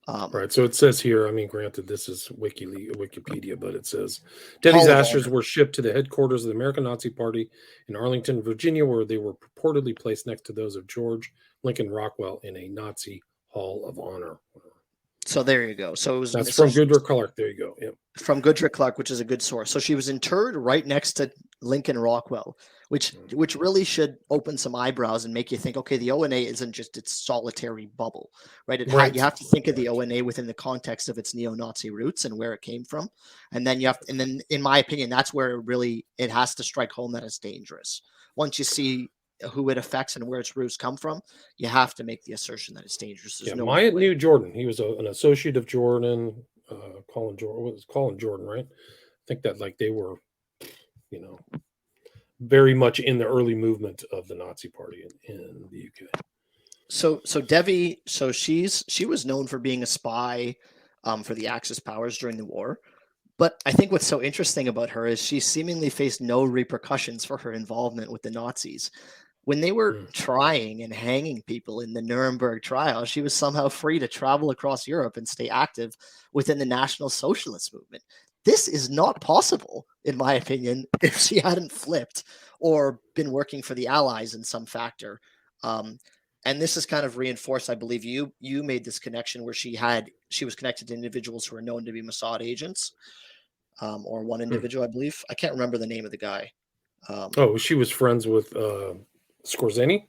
Right. So it says here, I mean, granted, this is Wikipedia, but it says Debbie's Hall of ashes Honor. were shipped to the headquarters of the American Nazi Party in Arlington, Virginia, where they were purportedly placed next to those of George Lincoln Rockwell in a Nazi Hall of Honor. So there you go. So it was That's from Goodrich Clark. There you go. Yep. from Goodrich Clark, which is a good source. So she was interred right next to Lincoln Rockwell, which really should open some eyebrows and make you think, okay, the O9A isn't just its solitary bubble, right? Right. You have to think of the O9A within the context of its neo-Nazi roots and where it came from, and then in my opinion, that's where it has to strike home that it's dangerous. Once you see who it affects and where its roots come from, you have to make the assertion that it's dangerous. There's no Myatt way. knew Jordan. He was an associate of Jordan. Colin Jordan was Colin Jordan, right? I think that they were, very much in the early movement of the Nazi Party in the UK. So Devi, she was known for being a spy for the Axis powers during the war. But I think what's so interesting about her is she seemingly faced no repercussions for her involvement with the Nazis. When they were trying and hanging people in the Nuremberg trial, she was somehow free to travel across Europe and stay active within the National Socialist movement. This is not possible, in my opinion, if she hadn't flipped or been working for the Allies in some factor. And this is kind of reinforced, I believe you made this connection where she was connected to individuals who are known to be Mossad agents, or one individual, I believe. I can't remember the name of the guy. She was friends with Skorzeny?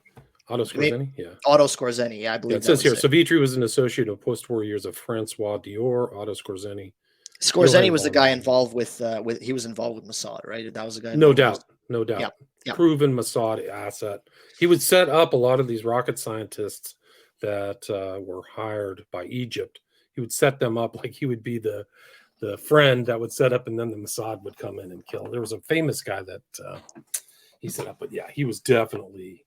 Otto Skorzeny? Yeah. Otto Skorzeny, yeah, I believe. It says here, Savitri was an associate of post-war years of Francois Dior, Otto Skorzeny. Skorzeny was the guy involved with he was involved with Mossad, right? That was the guy. No doubt. Yeah. Proven Mossad asset. He would set up a lot of these rocket scientists that were hired by Egypt. He would set them up like he would be the friend that would set up, and then the Mossad would come in and kill. There was a famous guy that he set up, but yeah, he was definitely.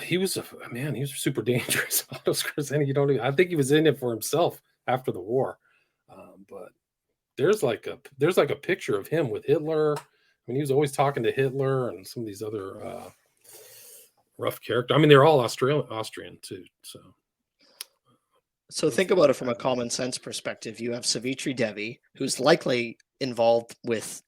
He was super dangerous. Otto Skorzeny, I think he was in it for himself after the war. But there's like a picture of him with Hitler. I mean, he was always talking to Hitler and some of these other rough characters. I mean, they're all Austrian too. So think about it from a common sense perspective. You have Savitri Devi, who's likely involved with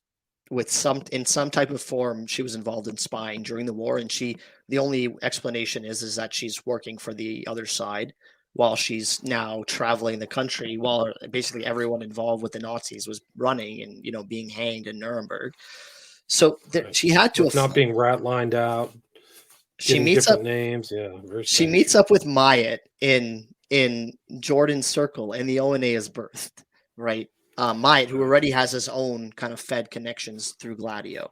in some type of form. She was involved in spying during the war, and the only explanation is that she's working for the other side while she's now traveling the country, while basically everyone involved with the Nazis was running and being hanged in Nuremberg. So she had to not being rat-lined out. She meets up names. Yeah, she meets up with Myatt in Jordan's circle, and the O9A is birthed, right? Myatt, who already has his own kind of Fed connections through Gladio.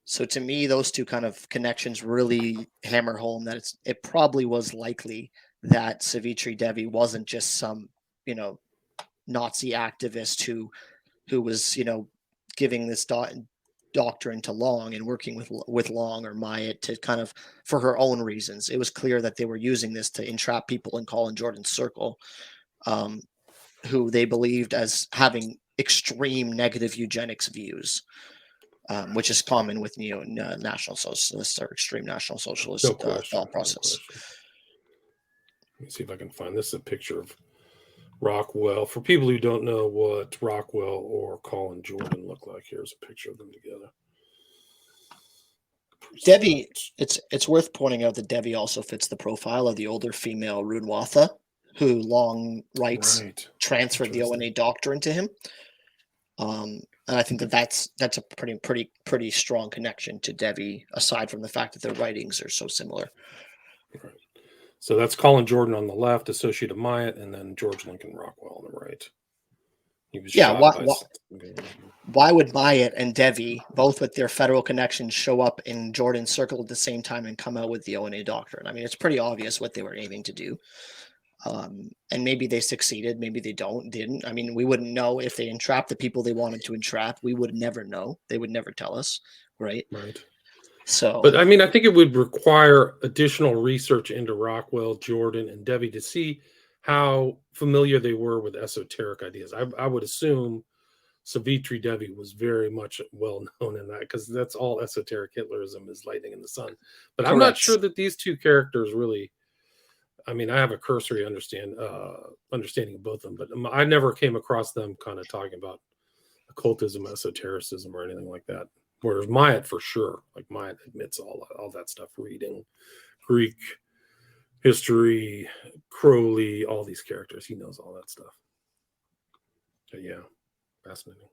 So to me, those two kind of connections really hammer home that it probably was likely that Savitri Devi wasn't just some, Nazi activist who was, giving this doctrine to Long and working with Long or Myatt to kind of for her own reasons. It was clear that they were using this to entrap people in Colin Jordan's circle, who they believed as having extreme negative eugenics views, which is common with National Socialists or extreme National Socialist thought process. Let me see if I can find this. A picture of Rockwell. For people who don't know what Rockwell or Colin Jordan look like, here's a picture of them together. Devi, it's worth pointing out that Devi also fits the profile of the older female Runwatha, who Long writes transferred the O9A doctrine to him. And I think that's a pretty strong connection to Devi, aside from the fact that their writings are so similar. Right. So that's Colin Jordan on the left, associate of Myatt, and then George Lincoln Rockwell on the right. He was why would Myatt and Devi, both with their federal connections, show up in Jordan's circle at the same time and come out with the O9A doctrine? I mean, it's pretty obvious what they were aiming to do. And maybe they succeeded, maybe they didn't. I mean, we wouldn't know if they entrapped the people they wanted to entrap. We would never know. They would never tell us, right? Right. So, but I mean, I think it would require additional research into Rockwell, Jordan, and Devi to see how familiar they were with esoteric ideas. I would assume Savitri Devi was very much well known in that, because that's all esoteric Hitlerism is lightning in the sun. But correct. I'm not sure that these two characters really. I mean, I have a cursory understanding of both of them, but I never came across them kind of talking about occultism, esotericism, or anything like that. Whereas Myatt, for sure, like Myatt admits all that stuff, reading Greek history, Crowley, all these characters. He knows all that stuff. But yeah, fascinating.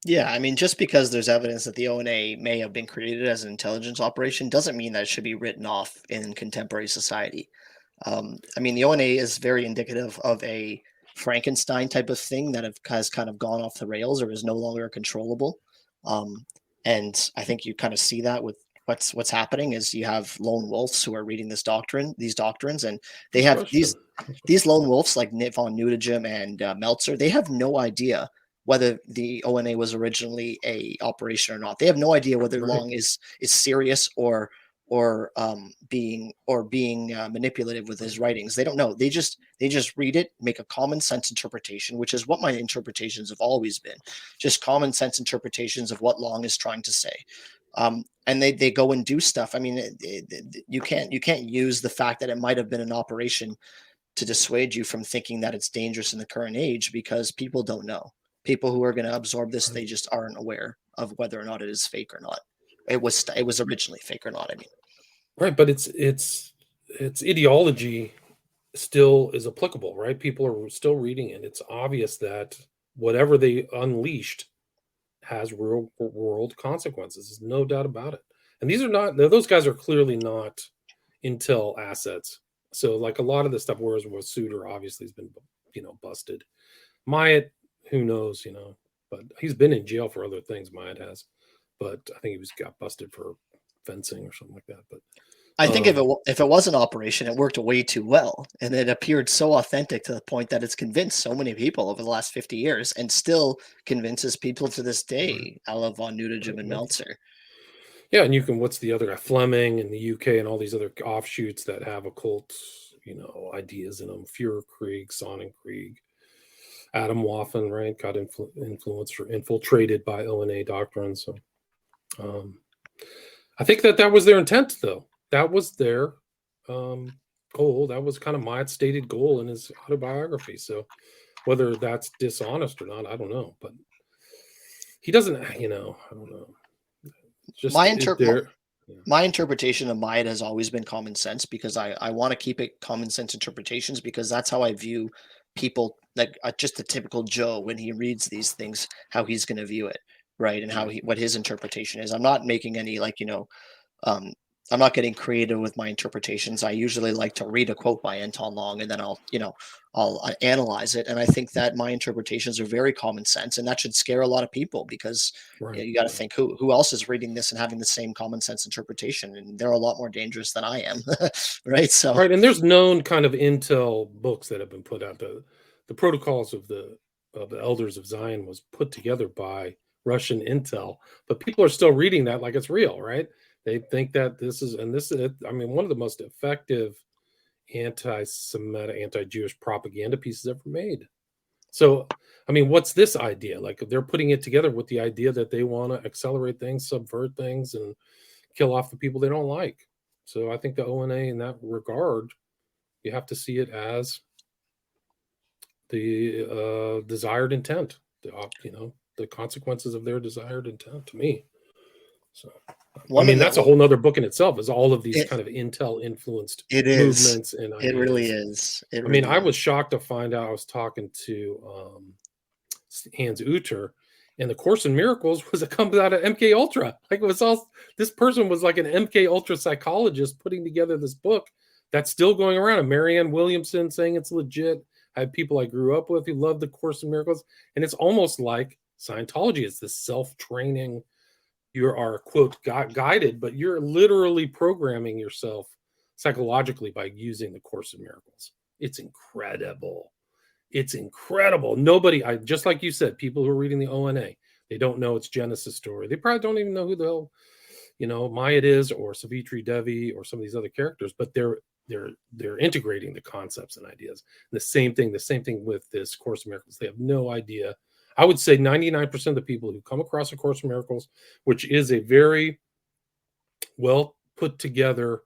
Yeah, I mean, just because there's evidence that the O9A may have been created as an intelligence operation doesn't mean that it should be written off in contemporary society. I mean, the O9A is very indicative of a Frankenstein type of thing that has kind of gone off the rails or is no longer controllable. And I think you kind of see that with what's happening is you have lone wolves who are reading these doctrines, and they have these lone wolves like von Nudegem and Meltzer. They have no idea whether the O9A was originally a operation or not. They have no idea whether Long is serious or being manipulative with his writings. They don't know. They just read it, make a common sense interpretation, which is what my interpretations have always been, just common sense interpretations of what Long is trying to say. And they go and do stuff. I mean, you can't use the fact that it might have been an operation to dissuade you from thinking that it's dangerous in the current age, because people don't know. People who are going to absorb this, they just aren't aware of whether or not it is fake or not. It was originally fake or not. I mean, right, but its ideology still is applicable, right? People are still reading it. It's obvious that whatever they unleashed has real world consequences. There's no doubt about it. And those guys are clearly not Intel assets. So like a lot of the stuff, whereas with Suter obviously has been, busted. Myatt, who knows, but he's been in jail for other things. Myatt has, but I think he got busted for fencing or something like that. But I think if it was an operation, it worked way too well, and it appeared so authentic to the point that it's convinced so many people over the last 50 years, and still convinces people to this day. I love von Nudegem and Meltzer. Yeah, and you can. What's the other guy? Fleming in the UK, and all these other offshoots that have occult, ideas in them. Krieg, Sonnenkrieg, Adam Waffen, right? Got influenced or infiltrated by O9A doctrine. So, I think that was their intent, though. That was their goal. That was kind of Myatt's stated goal in his autobiography. So, whether that's dishonest or not, I don't know. But he doesn't. I don't know. Just my interpretation of Myatt has always been common sense, because I want to keep it common sense interpretations, because that's how I view people, like just a typical Joe, when he reads these things, how he's going to view it, right? And what his interpretation is. I'm not making any I'm not getting creative with my interpretations. I usually like to read a quote by Anton Long, and then I'll analyze it. And I think that my interpretations are very common sense, and that should scare a lot of people, because you got to think who else is reading this and having the same common sense interpretation, and they're a lot more dangerous than I am, right? So and there's known kind of intel books that have been put out. The Protocols of the Elders of Zion was put together by Russian intel, but people are still reading that like it's real, right? They think that this is one of the most effective anti-Semitic, anti-Jewish propaganda pieces ever made. So, what's this idea? Like, they're putting it together with the idea that they want to accelerate things, subvert things, and kill off the people they don't like. So I think the O9A, in that regard, you have to see it as the desired intent, the consequences of their desired intent, to me. So, that's a whole nother book in itself, is all of these kind of intel influenced movements and ideas. It really is. I was shocked to find out. I was talking to Hans Uter, and the Course in Miracles comes out of MK Ultra. Like, it was all, this person was like an MK Ultra psychologist putting together this book that's still going around. And Marianne Williamson saying it's legit. I had people I grew up with who loved the Course in Miracles, and it's almost like Scientology. It's this self-training. You are, quote, guided, but you're literally programming yourself psychologically by using the Course in Miracles. It's incredible. It's incredible. Just like you said, people who are reading the O9A, they don't know its Genesis story. They probably don't even know who the hell, Myatt is, or Savitri Devi, or some of these other characters, but they're integrating the concepts and ideas. And the same thing with this Course in Miracles. They have no idea. I would say 99% of the people who come across A Course in Miracles, which is a very well put together,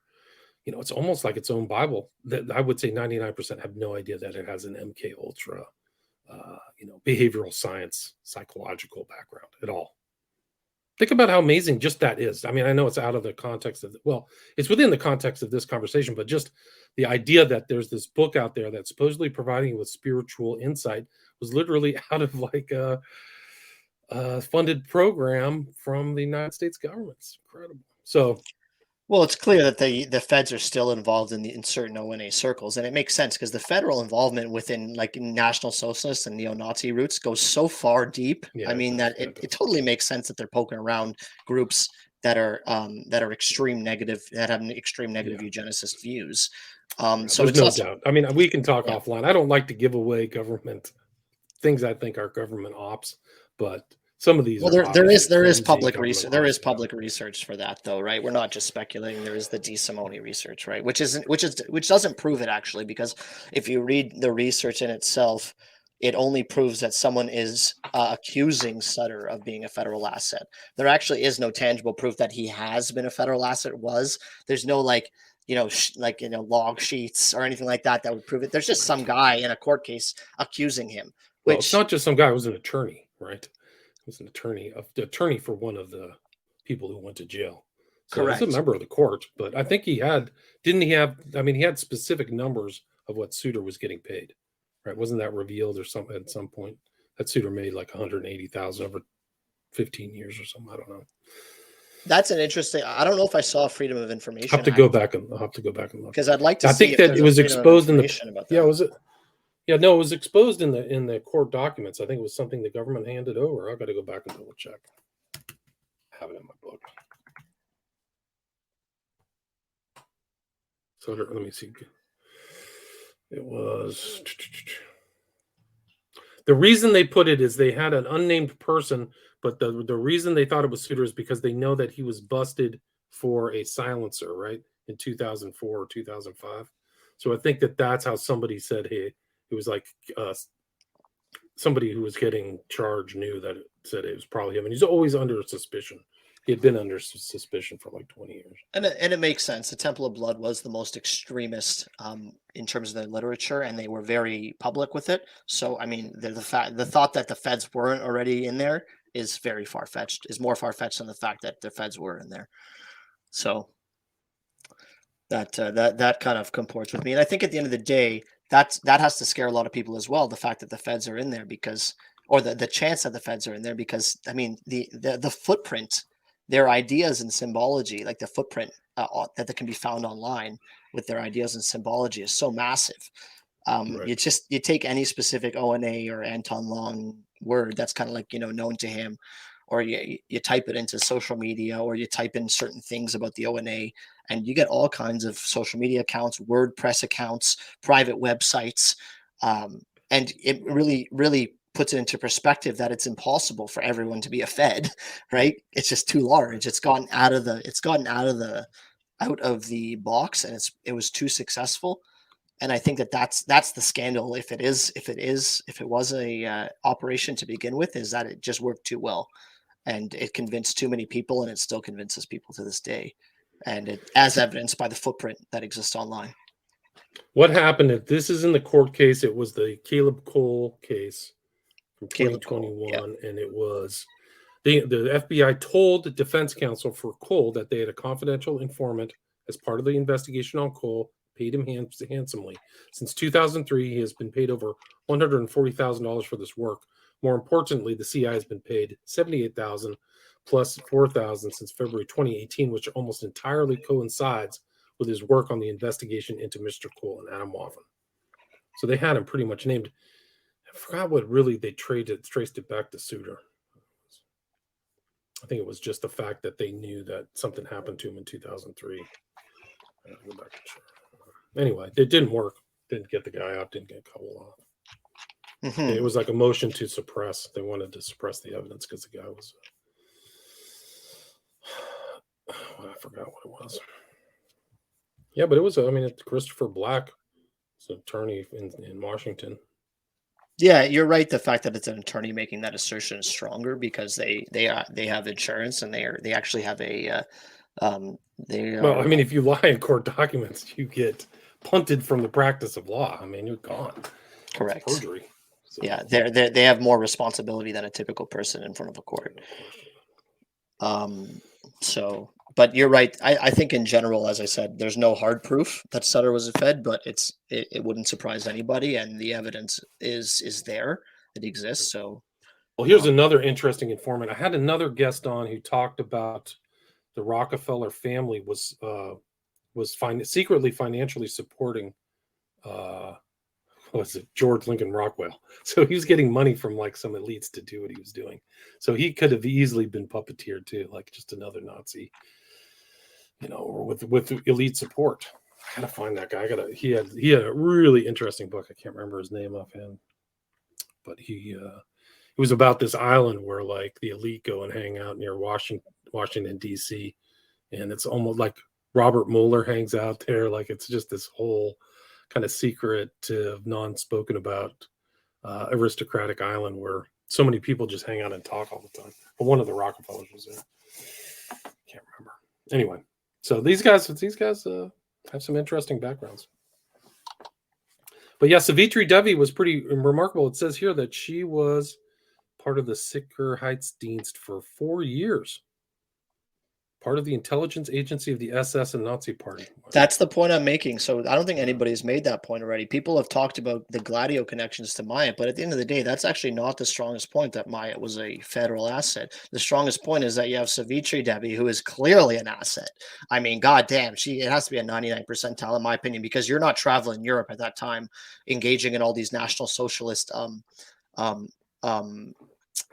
it's almost like its own Bible. That I would say 99% have no idea that it has an MK Ultra, behavioral science, psychological background at all. Think about how amazing just that is. I mean, I know it's out of the context of, it's within the context of this conversation, but just the idea that there's this book out there that's supposedly providing you with spiritual insight was literally out of like a funded program from the United States government. It's incredible. So, Well, it's clear that the feds are still involved in certain O9A circles, and it makes sense because the federal involvement within like National Socialist and neo-Nazi roots goes so far deep. yeah, I mean that it totally makes sense that they're poking around groups that are extreme negative, that have extreme negative eugenicist views. So there's it's no also, doubt. I mean, we can talk offline. I don't like to give away government things I think are government ops, but some of these there is public research. There is public research for that, though, right? We're not just speculating. There is the DeSimone research, right? Which doesn't prove it, actually, because if you read the research in itself, it only proves that someone is accusing Sutter of being a federal asset. There actually is no tangible proof that he has been a federal asset. There's no log sheets or anything like that would prove it. There's just some guy in a court case accusing him. Well, it's not just some guy. It was an attorney, right? It was an attorney for one of the people who went to jail. So correct. He's a member of the court, but I think he had specific numbers of what Suter was getting paid, right? Wasn't that revealed or something at some point? That Suter made like 180,000 over 15 years or something. I don't know. That's an interesting. I don't know if I saw Freedom of Information. I'll have to go back and look because I'd like to. I think that it was exposed in the. Yeah, was it? Yeah, no, it was exposed in the court documents. I think it was something the government handed over. I've got to go back and double check. I have it in my book. So let me see. It was the reason they put it is they had an unnamed person, but the reason they thought it was Suter is because they know that he was busted for a silencer, right, in 2004 or 2005. So I think that's how somebody said, hey. It was like somebody who was getting charged knew that it said it was probably him. And he's always under suspicion. He had been under suspicion for like 20 years. And it makes sense. The Temple of Blood was the most extremist in terms of the literature, and they were very public with it. So, I mean, the thought that the feds weren't already in there is very far-fetched, is more far-fetched than the fact that the feds were in there. So that kind of comports with me. And I think at the end of the day, that has to scare a lot of people as well. The fact that the feds are in there or the chance that the feds are in there, because I mean, the footprint, their ideas and symbology, like the footprint that can be found online with their ideas and symbology is so massive. Right. You take any specific O9A or Anton Long word that's kind of like, known to him, or you type it into social media, or you type in certain things about the O9A, and you get all kinds of social media accounts, WordPress accounts, private websites. And it really, really puts it into perspective that it's impossible for everyone to be a Fed, right? It's just too large. It's gotten out of the box, and it was too successful. And I think that's the scandal. If it was a operation to begin with, is that it just worked too well, and it convinced too many people, and it still convinces people to this day. And as evidenced by the footprint that exists online. What happened? This is in the court case. It was the Caleb Cole case from 2021, and it was the FBI told the defense counsel for Cole that they had a confidential informant as part of the investigation on Cole, paid him handsomely. Since 2003, he has been paid over $140,000 for this work. More importantly, the CI has been paid $78,000 plus $4,000 since February 2018, which almost entirely coincides with his work on the investigation into Mr. Cole and Adam Waffen. So they had him pretty much named. I forgot what really they traced it back to Suter. I think it was just the fact that they knew that something happened to him in 2003. I gotta go back and check. Anyway, it didn't work. Didn't get the guy out. Didn't get Cole off. Mm-hmm. It was like a motion to suppress. They wanted to suppress the evidence because the guy was. I forgot what it was. Yeah, but it was. I mean, it's Christopher Black, it's an attorney in Washington. Yeah, you're right. The fact that it's an attorney making that assertion is stronger because they have insurance, and they actually have a They Well, I are mean, if you lie in court documents, you get punted from the practice of law. I mean, you're gone. correct. It's perjury. So, Yeah, they have more responsibility than a typical person in front of a court. So, but you're right. I think in general, as I said, there's no hard proof that Sutter was a Fed, but it wouldn't surprise anybody, and the evidence is there. It exists. So, well, here's another interesting informant. I had another guest on who talked about the Rockefeller family was secretly financially supporting what was it, George Lincoln Rockwell. So he was getting money from like some elites to do what he was doing. So he could have easily been puppeteered too, like just another Nazi, or with elite support. I gotta find that guy. He had a really interesting book. I can't remember his name offhand, but it was about this island where like the elite go and hang out near Washington D.C. and it's almost like Robert Mueller hangs out there. Like it's just this whole kind of secret, non-spoken about aristocratic island where so many people just hang out and talk all the time. But one of the Rockefellers was there. Can't remember. Anyway, so these guys have some interesting backgrounds. But yeah, Savitri Devi was pretty remarkable. It says here that she was part of the Sicherheitsdienst for 4 years. Part of the intelligence agency of the SS and Nazi Party. that's the point I'm making. So I don't think anybody's made that point already. People have talked about the Gladio connections to Myatt, but at the end of the day, that's actually not the strongest point that Myatt was a federal asset. The strongest point is that you have Savitri Devi, who is clearly an asset. I mean, goddamn, it has to be a 99 percentile in my opinion, because you're not traveling Europe at that time, engaging in all these National Socialist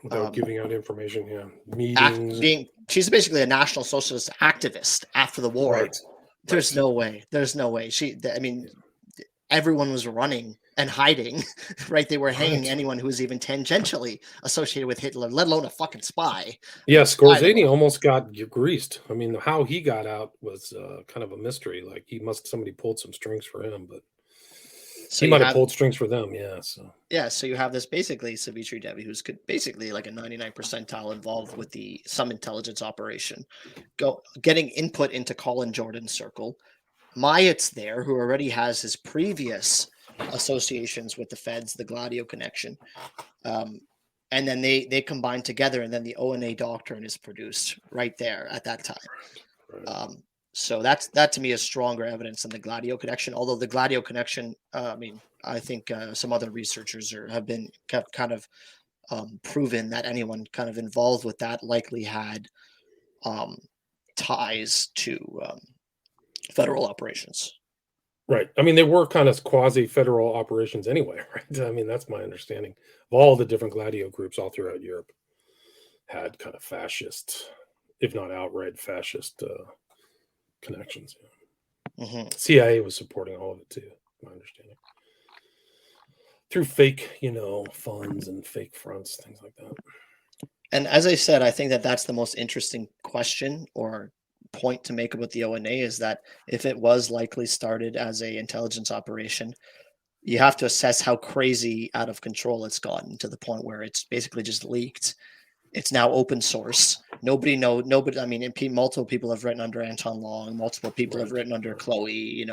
without giving out information, meetings. She's basically a National Socialist activist after the war. Right. There's no way. Everyone was running and hiding, right? They were hanging anyone who was even tangentially associated with Hitler, let alone a fucking spy. Yeah, Skorzeny almost got greased. I mean, how he got out was kind of a mystery. Like somebody pulled some strings for him, but he might have pulled strings for them. Yeah. So you have this basically Savitri Devi, who's basically like a 99 percentile involved with some intelligence operation, getting input into Colin Jordan's circle. Myatt's there, who already has his previous associations with the Feds, the Gladio connection. And then they combine together, and then the O9A doctrine is produced right there at that time. Right. So that to me is stronger evidence than the Gladio connection. Although the Gladio connection, I think some other researchers have kind of proven that anyone kind of involved with that likely had ties to federal operations. Right. I mean, they were kind of quasi-federal operations anyway, right? I mean, that's my understanding of all the different Gladio groups all throughout Europe had kind of fascist, if not outright fascist connections. Mm-hmm. CIA was supporting all of it too, my understanding. Through fake, funds and fake fronts, things like that. And as I said, I think that's the most interesting question or point to make about the O9A is that if it was likely started as a intelligence operation, you have to assess how crazy out of control it's gotten to the point where it's basically just leaked. It's now open source. Nobody. I mean, multiple people have written under Anton Long. Multiple people have written under Chloe.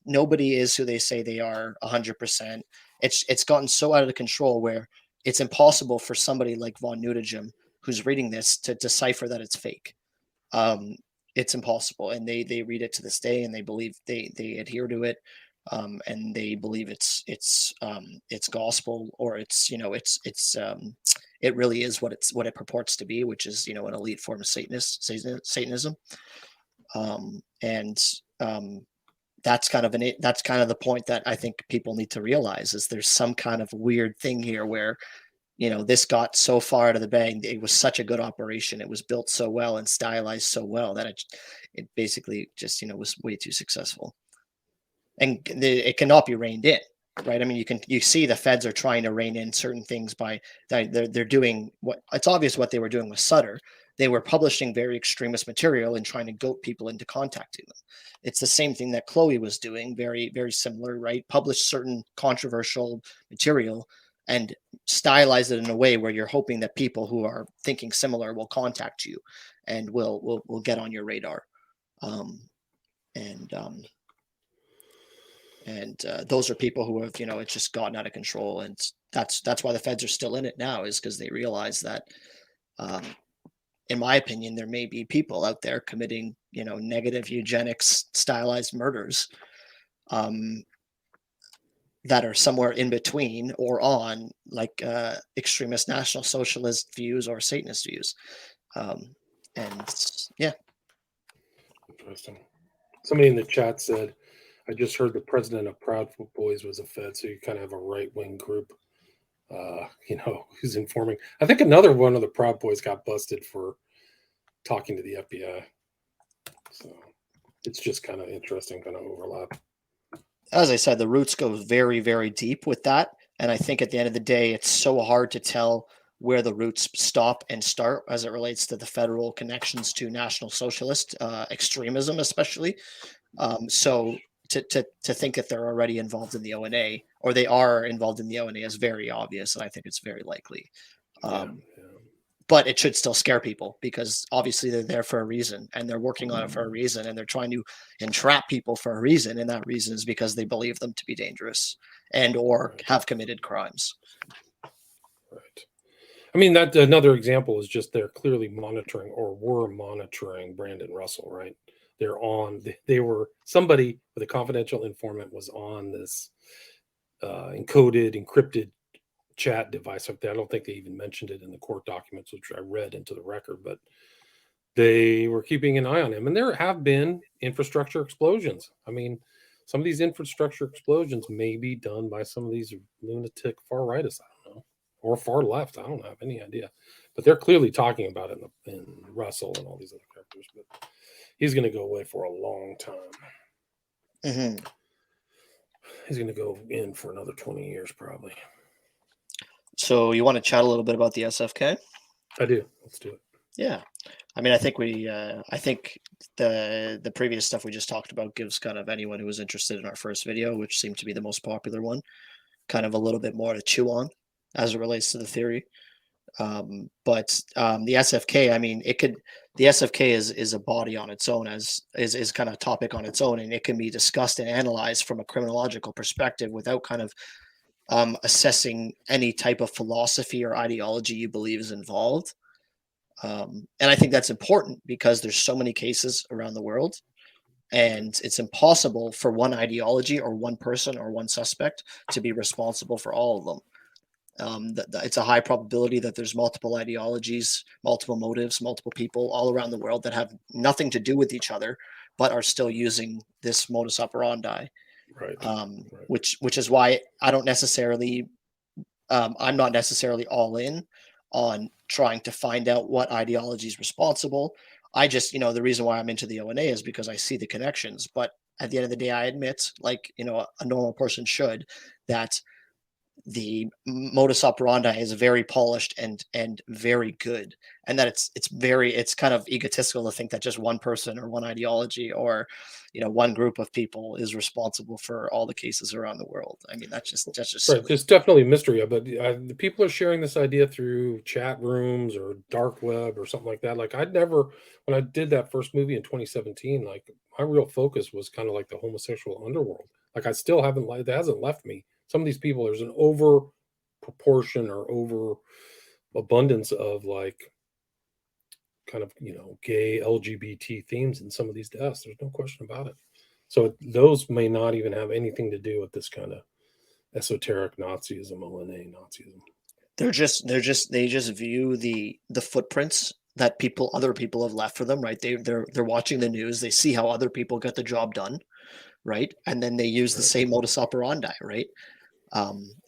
Nobody is who they say they are 100%. It's gotten so out of control where it's impossible for somebody like von Nudegem, who's reading this, to decipher that it's fake. It's impossible, and they read it to this day, and they believe they adhere to it. And they believe it's gospel, or it really is what it purports to be, which is an elite form of Satanism. That's kind of the point that I think people need to realize is there's some kind of weird thing here where this got so far out of the bag. It was such a good operation. It was built so well and stylized so well that it basically just was way too successful. And it cannot be reined in, right? I mean, you see the Feds are trying to rein in certain things by they're doing what it's obvious what they were doing with Sutter. They were publishing very extremist material and trying to goat people into contacting them. It's the same thing that Chloe was doing, very, very similar, right? Publish certain controversial material and stylize it in a way where you're hoping that people who are thinking similar will contact you and will get on your radar. And those are people who have, it's just gotten out of control. And that's why the feds are still in it now, is because they realize that, in my opinion, there may be people out there committing, negative eugenics stylized murders, that are somewhere in between or on like extremist National Socialist views or Satanist views. And yeah. Interesting. Somebody in the chat said, I just heard the president of Proud Boys was a Fed, so you kind of have a right-wing group, who's informing. I think another one of the Proud Boys got busted for talking to the FBI. So it's just kind of interesting, kind of overlap. As I said, the roots go very, very deep with that. And I think at the end of the day, it's so hard to tell where the roots stop and start as it relates to the federal connections to National Socialist extremism, especially. So to think that they're already involved in the O9A, or they are involved in the O9A, is very obvious, and I think it's very likely. But it should still scare people, because obviously they're there for a reason, and they're working on it for a reason, and they're trying to entrap people for a reason, and that reason is because they believe them to be dangerous and or have committed crimes. Right. I mean, that another example is just they're clearly monitoring, or were monitoring, Brandon Russell, right? They were, somebody with a confidential informant was on this encoded, encrypted chat device. I don't think they even mentioned it in the court documents, which I read into the record, but they were keeping an eye on him. And there have been infrastructure explosions. I mean, some of these infrastructure explosions may be done by some of these lunatic far rightists, I don't know, or far left. I don't have any idea. But they're clearly talking about it in Russell and all these other characters. But he's going to go away for a long time. Mm-hmm. He's going to go in for another 20 years, probably. So you want to chat a little bit about the SFK? I do. Let's do it. Yeah. I mean, I think the previous stuff we just talked about gives kind of anyone who was interested in our first video, which seemed to be the most popular one, kind of a little bit more to chew on as it relates to the theory. But the SFK, I mean, the SFK is a body on its own, is kind of a topic on its own, and it can be discussed and analyzed from a criminological perspective without kind of assessing any type of philosophy or ideology you believe is involved. And I think that's important, because there's so many cases around the world, and it's impossible for one ideology or one person or one suspect to be responsible for all of them. It's a high probability that there's multiple ideologies, multiple motives, multiple people all around the world that have nothing to do with each other, but are still using this modus operandi. Right. Which is why I don't necessarily, I'm not necessarily all in on trying to find out what ideology is responsible. I just, the reason why I'm into the O9A is because I see the connections. But at the end of the day, I admit, like, a normal person should, that the modus operandi is very polished and very good, and that it's kind of egotistical to think that just one person or one ideology or one group of people is responsible for all the cases around the world. I mean, that's just right. Silly. There's definitely mystery, but the people are sharing this idea through chat rooms or dark web or something like that. Like, when I did that first movie in 2017, like, my real focus was kind of like the homosexual underworld. Like, I still it hasn't left me. Some of these people, there's an over proportion or over abundance of, like, kind of, gay LGBT themes in some of these deaths. There's no question about it. So those may not even have anything to do with this kind of esoteric Nazism, O9A Nazism. They just view the footprints that other people have left for them, right? They're watching the news, they see how other people get the job done, right? And then they use the same modus operandi, right?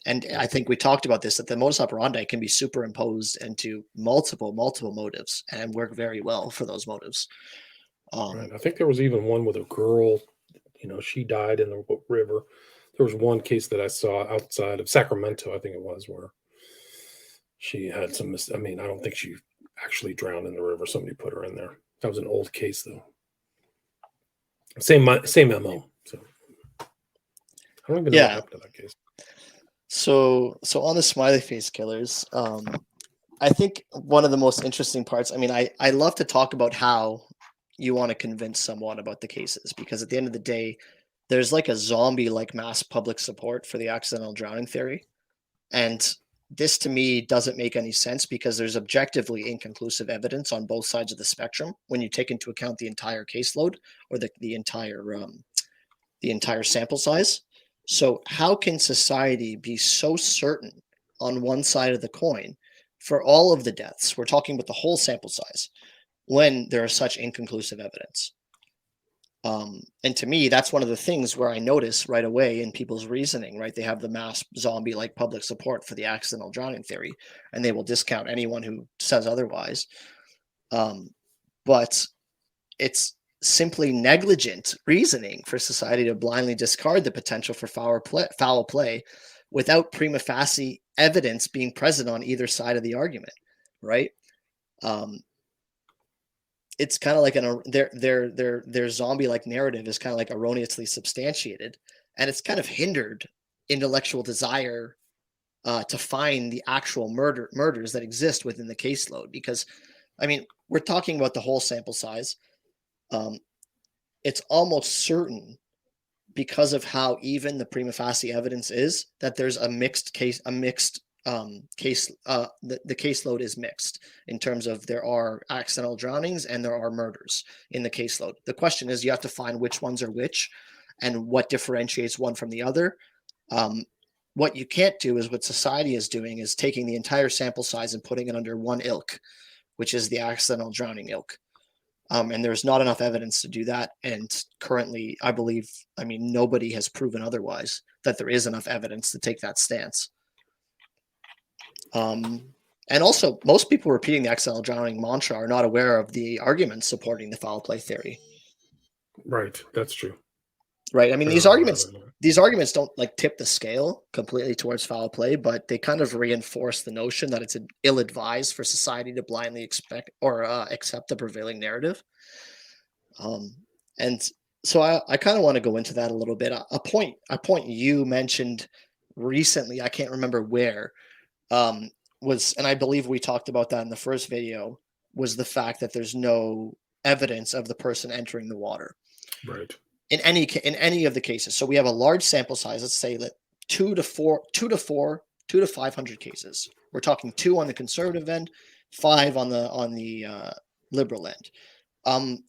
And I think we talked about this, that the modus operandi can be superimposed into multiple motives and work very well for those motives. Right. I think there was even one with a girl, she died in the river. There was one case that I saw outside of Sacramento, I think it was, where she had some, I don't think she actually drowned in the river. Somebody put her in there. That was an old case, though. Same MO. So I don't even know what happened to that case. So on the Smiley Face Killers, I think one of the most interesting parts. I mean, I love to talk about how you want to convince someone about the cases, because at the end of the day, there's like a zombie like mass public support for the accidental drowning theory, and this to me doesn't make any sense because there's objectively inconclusive evidence on both sides of the spectrum when you take into account the entire caseload, or the entire sample size. So how can society be so certain on one side of the coin for all of the deaths? We're talking about the whole sample size when there is such inconclusive evidence. And to me, that's one of the things where I notice right away in people's reasoning, right? They have the mass zombie like public support for the accidental drowning theory, and they will discount anyone who says otherwise. But it's simply negligent reasoning for society to blindly discard the potential for foul play without prima facie evidence being present on either side of the argument, right? It's kind of like their zombie like narrative is kind of like erroneously substantiated, and it's kind of hindered intellectual desire to find the actual murders that exist within the caseload. Because, I mean, we're talking about the whole sample size. It's almost certain, because of how even the prima facie evidence is, that there's a mixed case. The caseload is mixed in terms of there are accidental drownings and there are murders in the caseload. The question is, you have to find which ones are which and what differentiates one from the other. What you can't do is what society is doing, is taking the entire sample size and putting it under one ilk, which is the accidental drowning ilk. And there's not enough evidence to do that. And currently, I believe, I mean, nobody has proven otherwise, that there is enough evidence to take that stance. And also, most people repeating the accidental drowning mantra are not aware of the arguments supporting the foul play theory. Right, that's true. Right. I mean, these arguments don't like tip the scale completely towards foul play, but they kind of reinforce the notion that it's ill-advised for society to blindly accept the prevailing narrative. And so I kind of want to go into that a little bit. A point you mentioned recently, I can't remember where, was, and I believe we talked about that in the first video, was the fact that there's no evidence of the person entering the water. Right. In any of the cases. So we have a large sample size. Let's say that 2 to 500 cases. We're talking 2 on the conservative end, 5 on the liberal end.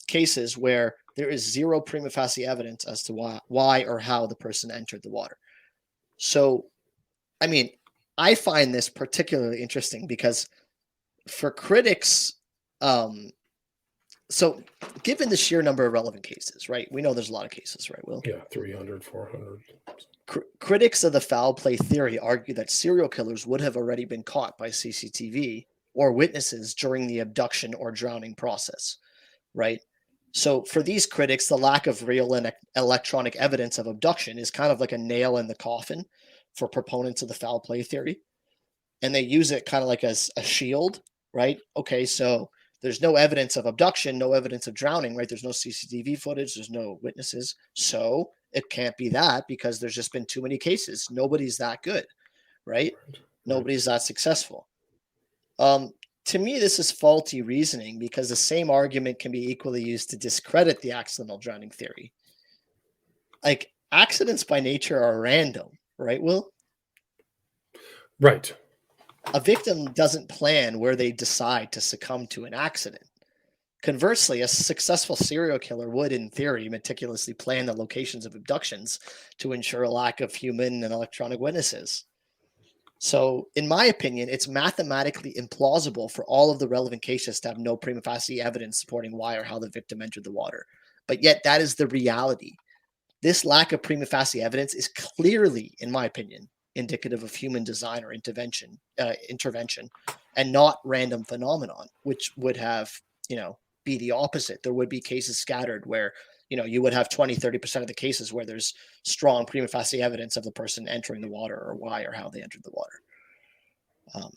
Cases where there is zero prima facie evidence as to why or how the person entered the water. So, I mean, I find this particularly interesting because for critics, so given the sheer number of relevant cases, right? We know there's a lot of cases, right, Will? Yeah, 300, 400. Critics of the foul play theory argue that serial killers would have already been caught by CCTV or witnesses during the abduction or drowning process, right? So for these critics, the lack of real and electronic evidence of abduction is kind of like a nail in the coffin for proponents of the foul play theory. And they use it kind of like as a shield, right? Okay, so there's no evidence of abduction, no evidence of drowning, right? There's no CCTV footage, there's no witnesses. So it can't be that because there's just been too many cases. Nobody's that good, right? Nobody's that successful. To me, this is faulty reasoning because the same argument can be equally used to discredit the accidental drowning theory. Like, accidents by nature are random, right, Will? Right. A victim doesn't plan where they decide to succumb to an accident. Conversely, a successful serial killer would, in theory, meticulously plan the locations of abductions to ensure a lack of human and electronic witnesses. So, in my opinion, it's mathematically implausible for all of the relevant cases to have no prima facie evidence supporting why or how the victim entered the water. But yet, that is the reality. This lack of prima facie evidence is clearly, in my opinion, indicative of human design or intervention, and not random phenomenon, which would have, be the opposite. There would be cases scattered where, you would have 20, 30% of the cases where there's strong prima facie evidence of the person entering the water or why or how they entered the water.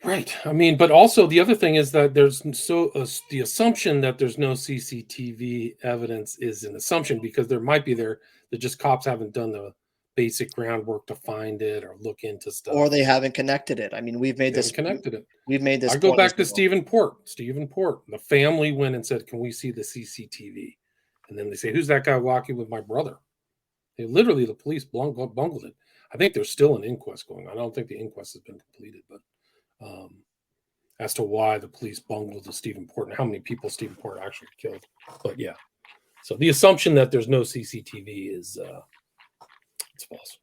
Right. I mean, but also the other thing is that there's the assumption that there's no CCTV evidence is an assumption because there might be that just cops haven't done basic groundwork to find it or look into stuff. Or they haven't connected it. I mean, we've made this connected it. We've made this. I go back to Stephen Port. The family went and said, "Can we see the CCTV?" And then they say, "Who's that guy walking with my brother?" Literally, the police bungled it. I think there's still an inquest going on. I don't think the inquest has been completed, but as to why the police bungled the Stephen Port and how many people Stephen Port actually killed. But yeah, so the assumption that there's no CCTV is it's false.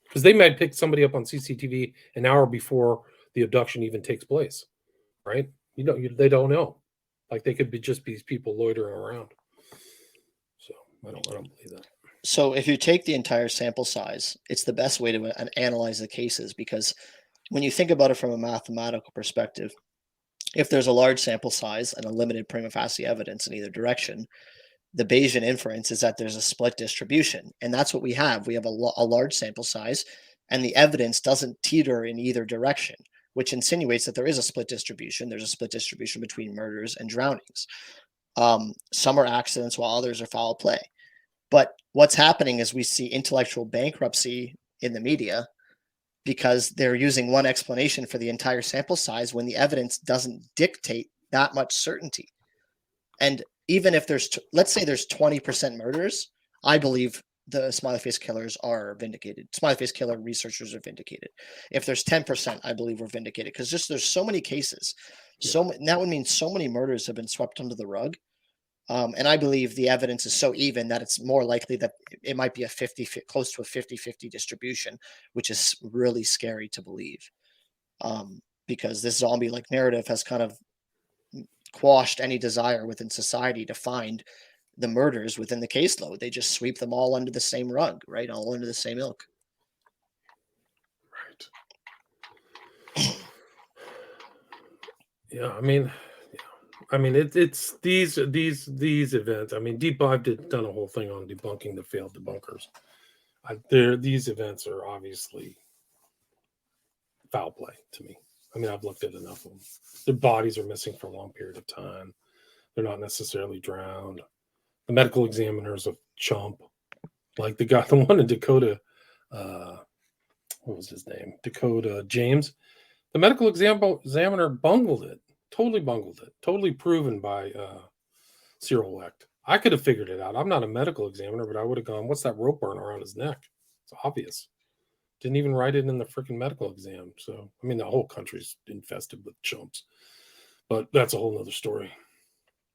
Because they might pick somebody up on CCTV an hour before the abduction even takes place, right? They don't know. Like they could just be people loitering around. So I don't believe that. So if you take the entire sample size, it's the best way to analyze the cases, because when you think about it from a mathematical perspective, if there's a large sample size and a limited prima facie evidence in either direction, the Bayesian inference is that there's a split distribution. And that's what we have. We have a large sample size, and the evidence doesn't teeter in either direction, which insinuates that there is a split distribution. There's a split distribution between murders and drownings. Some are accidents while others are foul play. But what's happening is we see intellectual bankruptcy in the media because they're using one explanation for the entire sample size when the evidence doesn't dictate that much certainty. And even if let's say there's 20% murders, I believe the Smiley Face Killers are vindicated. Smiley Face Killer researchers are vindicated. If there's 10%, I believe we're vindicated, because there's so many cases. Yeah. That would mean so many murders have been swept under the rug. And I believe the evidence is so even that it's more likely that it might be close to a 50-50 distribution, which is really scary to believe, because this zombie-like narrative has kind of quashed any desire within society to find the murders within the caseload. They just sweep them all under the same rug, right? All under the same ilk. Right. Yeah, I mean, it's these events. I mean, I've done a whole thing on debunking the failed debunkers. These events are obviously foul play to me. I mean, I've looked at enough of them. Their bodies are missing for a long period of time. They're not necessarily drowned. The medical examiner's a chump. Like the one in Dakota, what was his name? Dakota James. The medical examiner bungled it. Totally bungled it. Totally proven by Cyril Wecht. I could have figured it out. I'm not a medical examiner, but I would have gone, what's that rope burn around his neck? It's obvious. Didn't even write it in the freaking medical exam. So, I mean, the whole country's infested with chumps. But that's a whole nother story.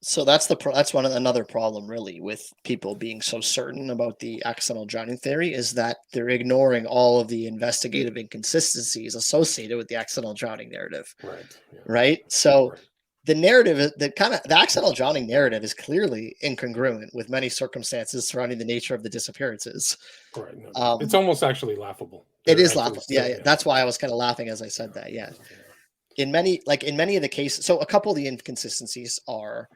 So that's another problem, really, with people being so certain about the accidental drowning theory, is that they're ignoring all of the investigative inconsistencies associated with the accidental drowning narrative. Right. Yeah. Right. So right. The narrative, the accidental drowning narrative, is clearly incongruent with many circumstances surrounding the nature of the disappearances. Right. No, it's almost actually laughable. It is laughable. Yeah. That's why I was kind of laughing as I said that. Yeah. In many of the cases, so a couple of the inconsistencies are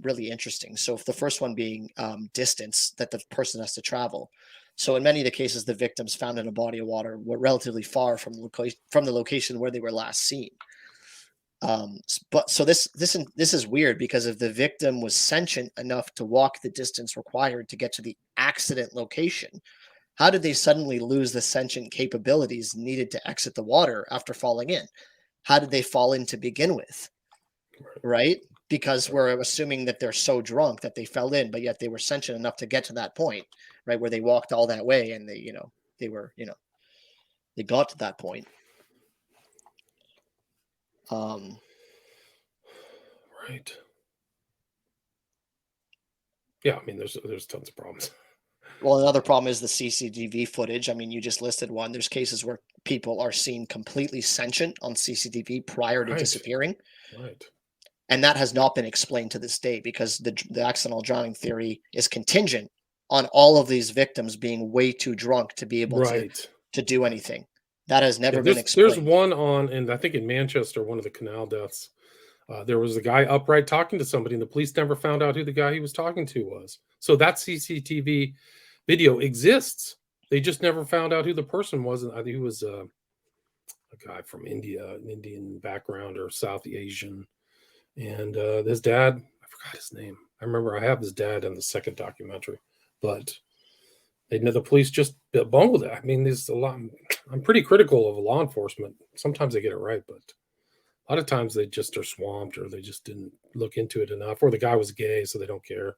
really interesting. So if the first one being distance that the person has to travel. So in many of the cases, the victims found in a body of water were relatively far from the location where they were last seen. But so this is weird, because if the victim was sentient enough to walk the distance required to get to the accident location, how did they suddenly lose the sentient capabilities needed to exit the water after falling in? How did they fall in to begin with? Right? Because we're assuming that they're so drunk that they fell in, but yet they were sentient enough to get to that point, right, where they walked all that way and they got to that point. Right. Yeah, I mean, there's tons of problems. Well, another problem is the CCTV footage. I mean, you just listed one. There's cases where people are seen completely sentient on CCTV prior to disappearing. Right. And that has not been explained to this day, because the accidental drowning theory is contingent on all of these victims being way too drunk to be able to do anything. That has never been explained. There's one and I think in Manchester, one of the canal deaths, there was a guy upright talking to somebody, and the police never found out who the guy he was talking to was. So that CCTV video exists. They just never found out who the person was. And I think he was a guy from India, an Indian background or South Asian. And his dad, I forgot his name. I remember I have his dad in the second documentary, but They know the police just bungled it. I mean, there's a lot. I'm pretty critical of law enforcement. Sometimes they get it right, but a lot of times they just are swamped, or they just didn't look into it enough, or the guy was gay, so they don't care.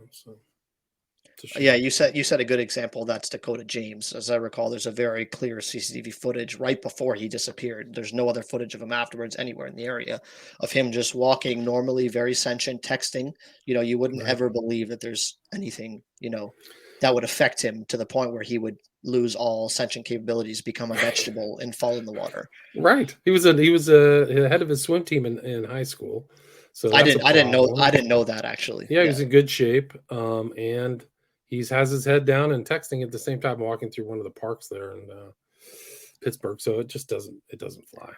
So Yeah, you said a good example. That's Dakota James. As I recall, there's a very clear CCTV footage right before he disappeared. There's no other footage of him afterwards anywhere in the area of him just walking normally, very sentient, texting. You wouldn't Right. ever believe that there's anything, that would affect him to the point where he would lose all sentient capabilities, become a vegetable, and fall in the water. Right. He was a head of his swim team in high school. So I that's a didn't problem. know that actually. Yeah, he was in good shape. And he has his head down and texting at the same time, walking through one of the parks there in Pittsburgh. So it just doesn't fly.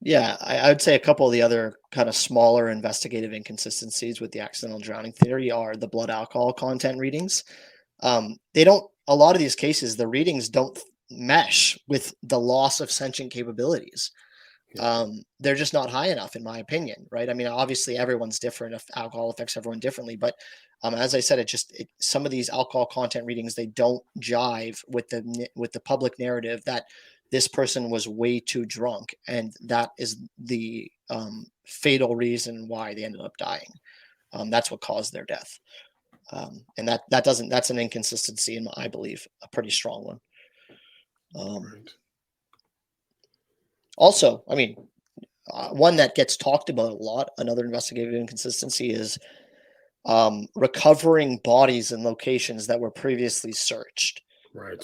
Yeah, I would say a couple of the other kind of smaller investigative inconsistencies with the accidental drowning theory are the blood alcohol content readings. They don't, a lot of these cases, the readings don't mesh with the loss of sentient capabilities. They're just not high enough, in my opinion, right? I mean, obviously everyone's different. If alcohol affects everyone differently, but as I said, some of these alcohol content readings, they don't jive with the public narrative that this person was way too drunk, and that is the fatal reason why they ended up dying. That's what caused their death, and that's an inconsistency, in I believe, a pretty strong one. Right. Also, I mean, one that gets talked about a lot, another investigative inconsistency, is recovering bodies in locations that were previously searched. Right.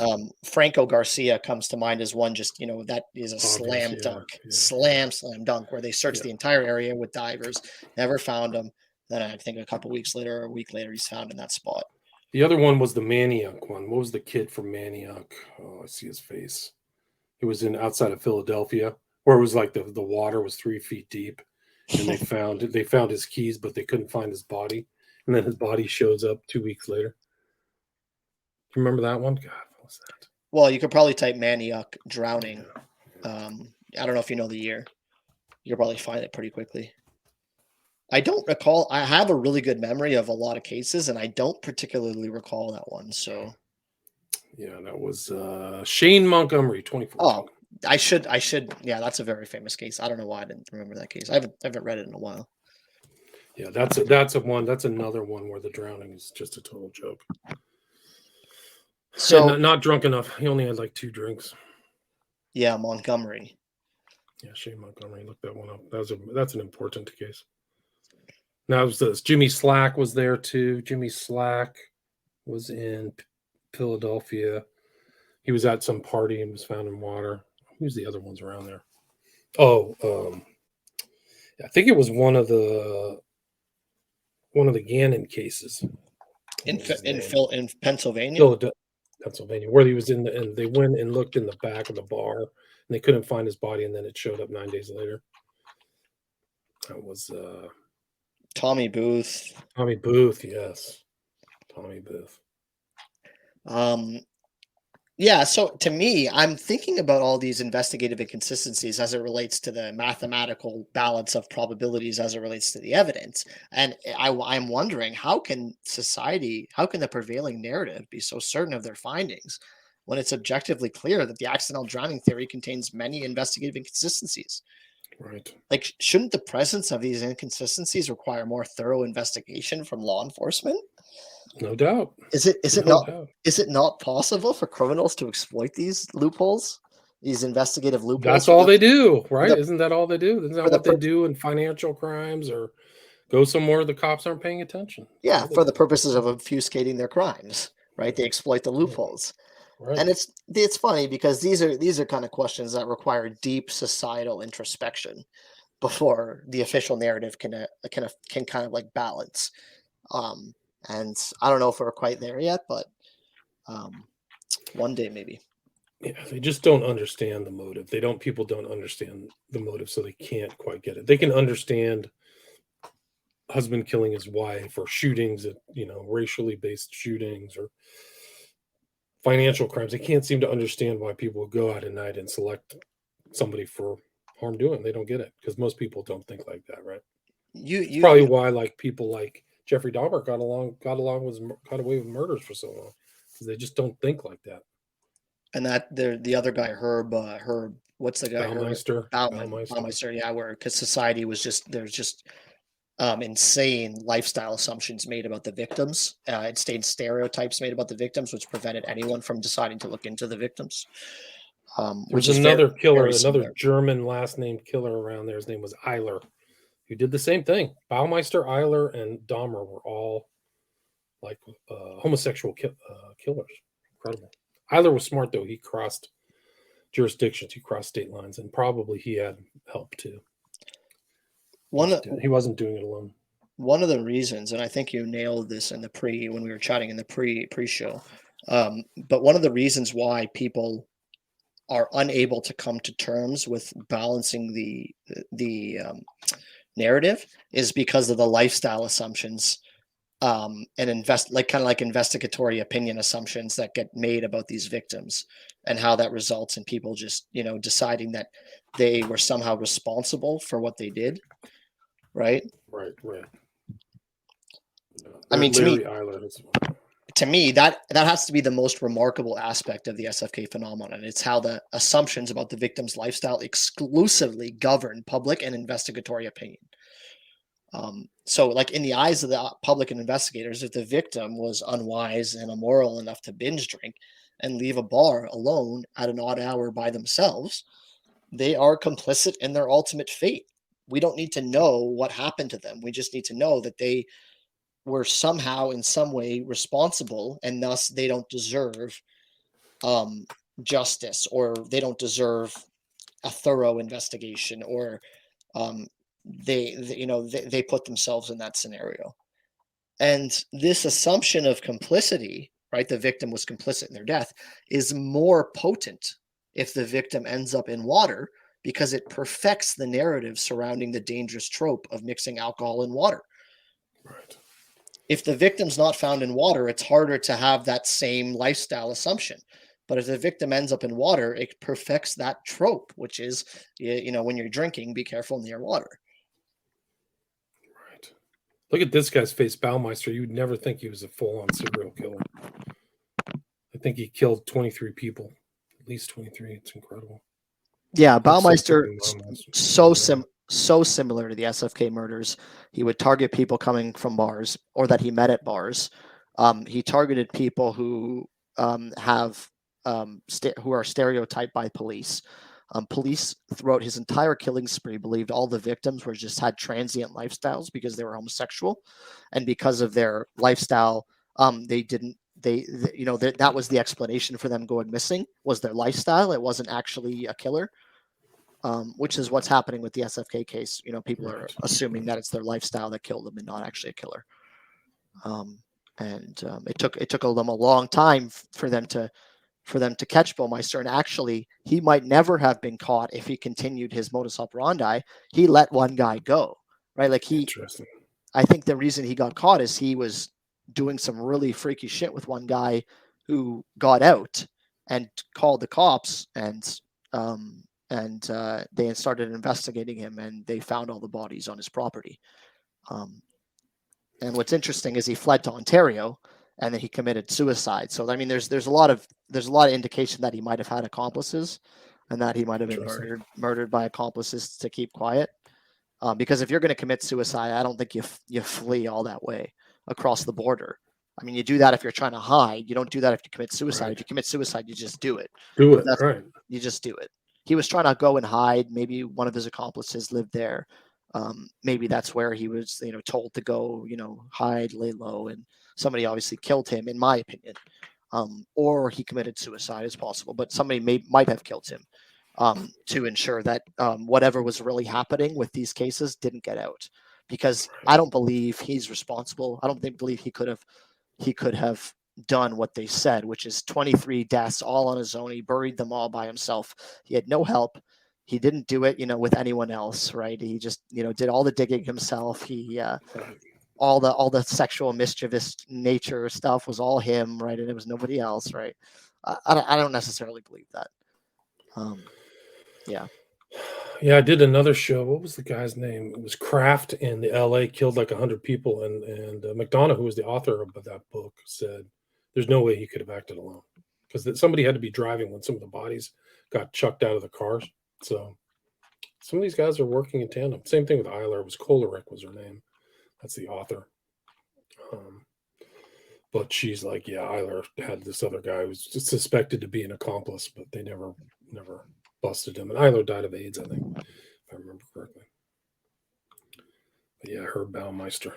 Franco Garcia comes to mind as one, just, that is a slam dunk, where they searched the entire area with divers, never found him. Then I think a week later, he's found in that spot. The other one was the Manioc one. What was the kid from Manioc? Oh, I see his face. It was outside of Philadelphia, where it was like the water was 3 feet deep, and they found his keys, but they couldn't find his body. And then his body shows up 2 weeks later. Do you remember that one? God, what was that? Well, you could probably type Manioc drowning. I don't know if you know the year. You'll probably find it pretty quickly. I don't recall. I have a really good memory of a lot of cases, and I don't particularly recall that one. So, yeah, that was Shane Montgomery, 2014. Oh, I should. Yeah, that's a very famous case. I don't know why I didn't remember that case. I haven't read it in a while. Yeah, that's another one where the drowning is just a total joke. So not drunk enough. He only had like 2 drinks. Yeah, Montgomery. Yeah, Shane Montgomery. Look that one up. That's an important case. Now Jimmy Slack was there too. Jimmy Slack was in Philadelphia. He was at some party and was found in water. Who's the other ones around there? Oh, I think it was one of the Gannon cases in Pennsylvania. Pennsylvania, where he was and they went and looked in the back of the bar, and they couldn't find his body, and then it showed up 9 days later. That was Tommy Booth. Tommy Booth, yes. Tommy Booth. Yeah, so to me, I'm thinking about all these investigative inconsistencies as it relates to the mathematical balance of probabilities as it relates to the evidence. And I'm wondering, how can the prevailing narrative be so certain of their findings when it's objectively clear that the accidental drowning theory contains many investigative inconsistencies? Right. Like, shouldn't the presence of these inconsistencies require more thorough investigation from law enforcement? No doubt. Is it not possible for criminals to exploit these loopholes, these investigative loopholes? That's all they do, right? Isn't that all they do? Isn't that what they do in financial crimes, or go somewhere the cops aren't paying attention? Yeah, for the purposes of obfuscating their crimes, right? They exploit the loopholes. Right. And it's funny because these are kind of questions that require deep societal introspection before the official narrative can kind of like balance. And I don't know if we're quite there yet, but one day maybe. Yeah, they just don't understand the motive. People don't understand the motive, so they can't quite get it. They can understand husband killing his wife, or shootings at, racially based shootings, or financial crimes. They can't seem to understand why people would go out at night and select somebody for harm doing. They don't get it, because most people don't think like that, right? It's probably why, like, people like Jeffrey Dahmer got away with murders for so long. because they just don't think like that. And that the other guy, Herb, what's the guy? Baumeister. Yeah, where because society was there's just insane lifestyle assumptions made about the victims. Insane stereotypes made about the victims, which prevented anyone from deciding to look into the victims. Which is another killer, very another German last name killer around there. His name was Eiler, who did the same thing. Baumeister, Eiler, and Dahmer were all like homosexual killers. Incredible. Eiler was smart though. He crossed jurisdictions. He crossed state lines, and probably he had help too. He wasn't doing it alone. One of the reasons, and I think you nailed this in when we were chatting in the pre-show, but one of the reasons why people are unable to come to terms with balancing the narrative is because of the lifestyle assumptions and investigatory opinion assumptions that get made about these victims, and how that results in people just deciding that they were somehow responsible for what they did. Right. I mean, to me, that has to be the most remarkable aspect of the SFK phenomenon. It's how the assumptions about the victim's lifestyle exclusively govern public and investigatory opinion. So, like in the eyes of the public and investigators, if the victim was unwise and immoral enough to binge drink and leave a bar alone at an odd hour by themselves, they are complicit in their ultimate fate. We don't need to know what happened to them. We just need to know that they were somehow in some way responsible, and thus they don't deserve justice, or they don't deserve a thorough investigation, or they put themselves in that scenario. And this assumption of complicity, right, the victim was complicit in their death, is more potent if the victim ends up in water, because it perfects the narrative surrounding the dangerous trope of mixing alcohol and water. Right. If the victim's not found in water, it's harder to have that same lifestyle assumption. But if the victim ends up in water, it perfects that trope, which is, when you're drinking, be careful near water. Right. Look at this guy's face, Baumeister. You would never think he was a full-on serial killer. I think he killed 23 people, at least 23. It's incredible. Yeah, Baumeister, so similar to the SFK murders. He would target people coming from bars or that he met at bars. He targeted people who who are stereotyped by police. Police throughout his entire killing spree believed all the victims had transient lifestyles because they were homosexual, and because of their lifestyle, that was the explanation for them going missing, was their lifestyle. It wasn't actually a killer. Which is what's happening with the SFK case. People are assuming that it's their lifestyle that killed them and not actually a killer. It took them a long time for them to catch Baumeister. And actually, he might never have been caught if he continued his modus operandi. He let one guy go, right? Interesting. I think the reason he got caught is he was doing some really freaky shit with one guy who got out and called the cops, and they started investigating him, and they found all the bodies on his property. And what's interesting is he fled to Ontario, and then he committed suicide. So I mean, there's a lot of indication that he might have had accomplices, and that he might have been murdered by accomplices to keep quiet. Because if you're going to commit suicide, I don't think you flee all that way across the border. I mean, you do that if you're trying to hide. You don't do that if you commit suicide. Right. If you commit suicide, you just do it. Right. You just do it. He was trying to go and hide. Maybe one of his accomplices lived there. Maybe that's where he was, told to go, hide, lay low, and somebody obviously killed him, in my opinion. Or he committed suicide, as possible, but somebody might have killed him to ensure that whatever was really happening with these cases didn't get out. Because I don't believe he's responsible. I don't believe he could have done what they said, which is 23 deaths all on his own. He buried them all by himself. He had no help. He didn't do it, with anyone else, right? He just, did all the digging himself. He, all the sexual mischievous nature stuff was all him, right? And it was nobody else, right? I don't necessarily believe that. Yeah. Yeah, I did another show. What was the guy's name? It was Kraft in the LA, killed like 100 people. And McDonough, who was the author of that book, said There's no way he could have acted alone, because somebody had to be driving when some of the bodies got chucked out of the cars. So some of these guys are working in tandem. Same thing with Eiler. It was Kolarek was her name. That's the author. But she's like, yeah, Eiler had this other guy who was suspected to be an accomplice, but they never busted him. And Eiler died of AIDS, I think, if I remember correctly. But yeah, Herb Baumeister.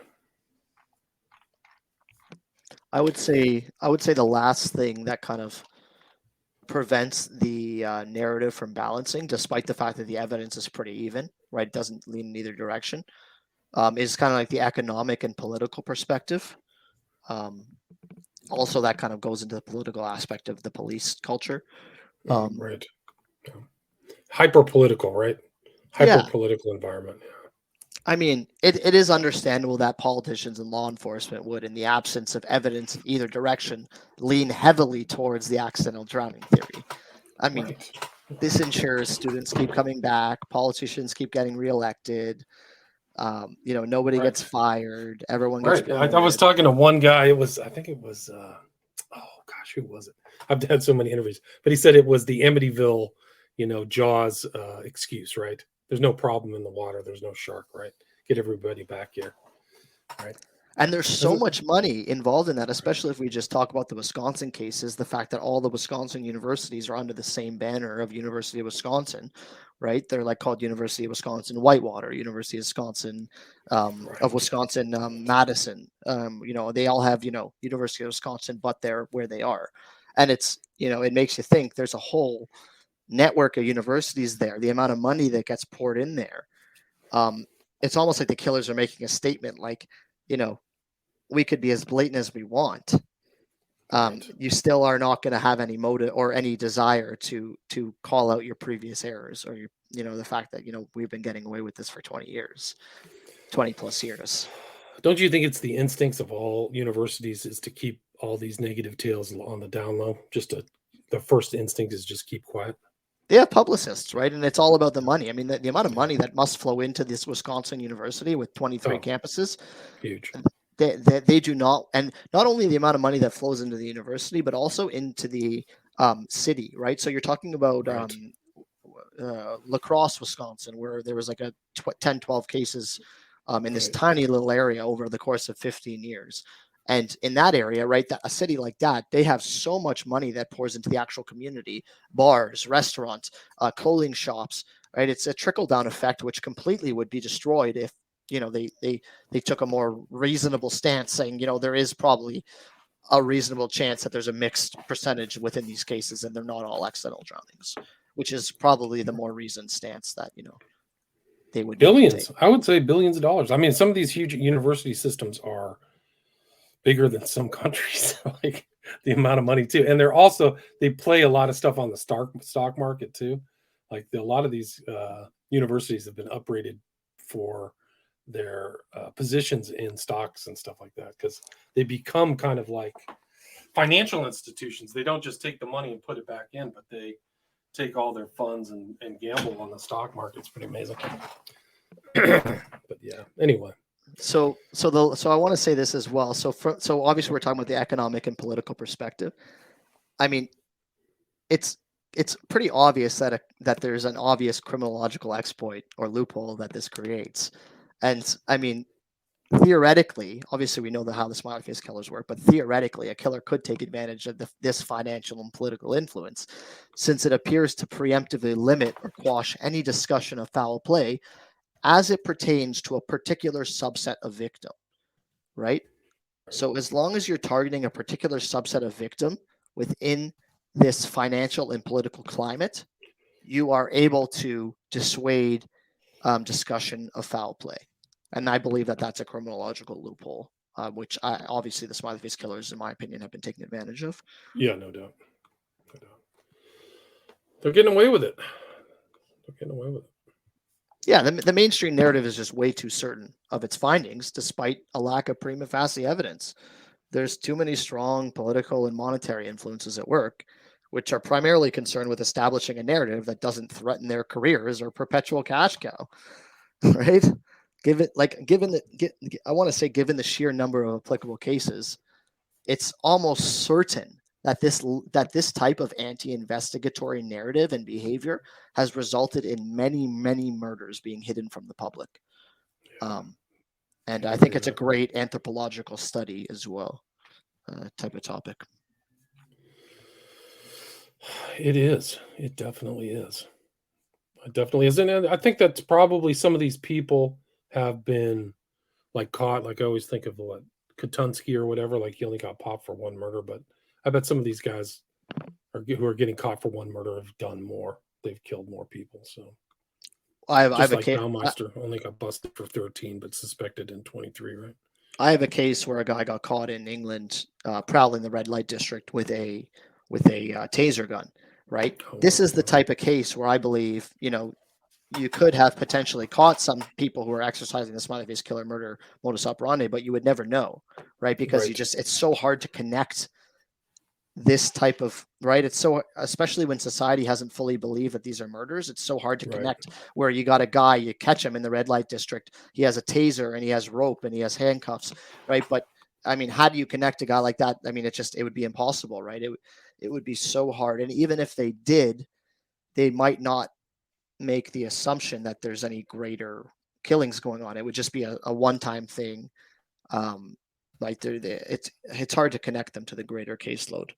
I would say the last thing that kind of prevents the narrative from balancing, despite the fact that the evidence is pretty even, right? It doesn't lean in either direction, is kind of like the economic and political perspective. Also, that kind of goes into the political aspect of the police culture. Right. Yeah. Hyper political, right? Hyper political environment. Yeah. I mean, it is understandable that politicians and law enforcement would, in the absence of evidence in either direction, lean heavily towards the accidental drowning theory. I mean, this ensures students keep coming back, politicians keep getting reelected, nobody gets fired, everyone gets promoted. I was talking to one guy, I think it was who was it? I've had so many interviews, but he said it was the Amityville, Jaws excuse, right? There's no problem in the water. There's no shark, right? Get everybody back here, right? And there's so much money involved in that, especially if we just talk about the Wisconsin cases, the fact that all the Wisconsin universities are under the same banner of University of Wisconsin, right? They're like called University of Wisconsin Whitewater, University of Wisconsin, Madison. They all have, University of Wisconsin, but they're where they are. And it's, it makes you think there's a whole network of universities there, the amount of money that gets poured in there. It's almost like the killers are making a statement like, we could be as blatant as we want. You still are not going to have any motive or any desire to call out your previous errors or the fact that, we've been getting away with this for 20 plus years. Don't you think it's the instincts of all universities is to keep all these negative tales on the down low? The first instinct is just keep quiet. They have publicists, right? And it's all about the money. I mean, the amount of money that must flow into this Wisconsin university with 23 campuses. Huge. They do not, and not only the amount of money that flows into the university, but also into the city, right? So you're talking about La Crosse, Wisconsin, where there was like 10, 12 cases in this tiny little area over the course of 15 years. And in that area, right, a city like that, they have so much money that pours into the actual community, bars, restaurants, clothing shops, right? It's a trickle-down effect, which completely would be destroyed if, they took a more reasonable stance saying, there is probably a reasonable chance that there's a mixed percentage within these cases and they're not all accidental drownings, which is probably the more reasoned stance that, they would billions. I would say billions of dollars. I mean, some of these huge university systems are bigger than some countries, like the amount of money too. And they play a lot of stuff on the stock market too. Like a lot of these universities have been upgraded for their positions in stocks and stuff like that, because they become kind of like financial institutions. They don't just take the money and put it back in, but they take all their funds and gamble on the stock market. It's pretty amazing. But yeah, anyway. So I want to say this as well. So obviously we're talking about the economic and political perspective. I mean, it's pretty obvious that there's an obvious criminological exploit or loophole that this creates. And I mean, theoretically, obviously we know how the Smiley Face Killers work, but theoretically a killer could take advantage of this financial and political influence, since it appears to preemptively limit or quash any discussion of foul play as it pertains to a particular subset of victim, right? So as long as you're targeting a particular subset of victim within this financial and political climate, you are able to dissuade discussion of foul play. And I believe that that's a criminological loophole, which obviously the Smiley Face Killers, in my opinion, have been taking advantage of. Yeah, no doubt. They're getting away with it. Yeah, the mainstream narrative is just way too certain of its findings, despite a lack of prima facie evidence. There's too many strong political and monetary influences at work, which are primarily concerned with establishing a narrative that doesn't threaten their careers or perpetual cash cow, right? Given the sheer number of applicable cases, it's almost certain that this type of anti-investigatory narrative and behavior has resulted in many, many murders being hidden from the public. And I think it's a great anthropological study as well, type of topic. It is. It definitely is. It definitely is. And I think that's probably some of these people have been like caught. Like I always think of what Katunsky or whatever. Like he only got popped for one murder, but I bet some of these guys who are getting caught for one murder have done more. They've killed more people. So I have a like case. Baumeister only got busted for 13, but suspected in 23, right? I have a case where a guy got caught in England prowling the red light district with a taser gun. Right. Oh, this wow. is the type of case where I believe, you could have potentially caught some people who are exercising the Smiley Face Killer murder modus operandi, but you would never know, right? Because it's so hard to connect this type of, right? It's so, especially when society hasn't fully believed that these are murders, it's so hard to connect where you got a guy, you catch him in the red light district, he has a taser and he has rope and he has handcuffs, right? But I mean, how do you connect a guy like that? I mean, it would be impossible, right? It would be so hard. And even if they did, they might not make the assumption that there's any greater killings going on. It would just be a one-time thing. It's hard to connect them to the greater caseload.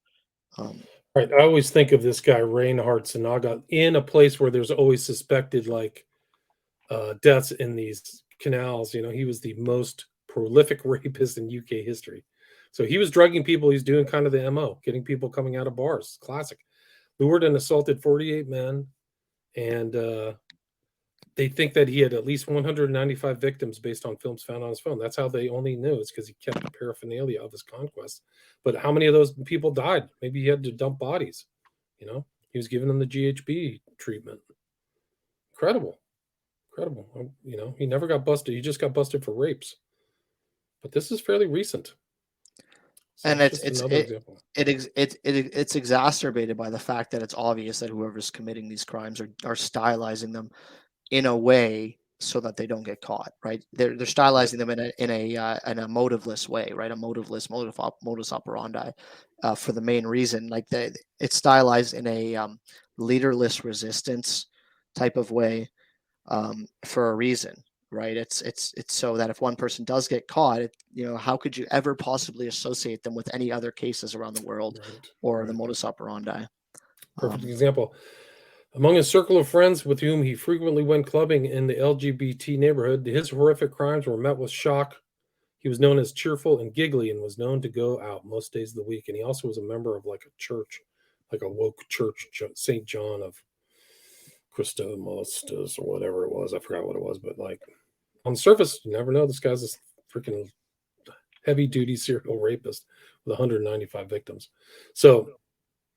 Right. I always think of this guy, Reinhard Sanaga, in a place where there's always suspected deaths in these canals. He was the most prolific rapist in UK history. So he was drugging people. He's doing kind of the MO, getting people coming out of bars. Classic. Lured and assaulted 48 men. And they think that he had at least 195 victims based on films found on his phone. That's how they only knew. It's because he kept the paraphernalia of his conquest. But how many of those people died? Maybe he had to dump bodies. He was giving them the GHB treatment. Incredible. He never got busted. He just got busted for rapes. But this is fairly recent. So and it's exacerbated by the fact that it's obvious that whoever's committing these crimes are stylizing them in a way so that they don't get caught, right? They're stylizing them in a motiveless way, right? A motiveless modus operandi, for the main reason, like it's stylized in a leaderless resistance type of way, for a reason, right? It's so that if one person does get caught, how could you ever possibly associate them with any other cases around the world or the modus operandi? Perfect example. Among his circle of friends with whom he frequently went clubbing in the LGBT neighborhood, his horrific crimes were met with shock. He was known as cheerful and giggly and was known to go out most days of the week. And he also was a member of a church, like a woke church, St. John of Christo Molestus or whatever it was. I forgot what it was, but on the surface, you never know. This guy's a freaking heavy-duty serial rapist with 195 victims. So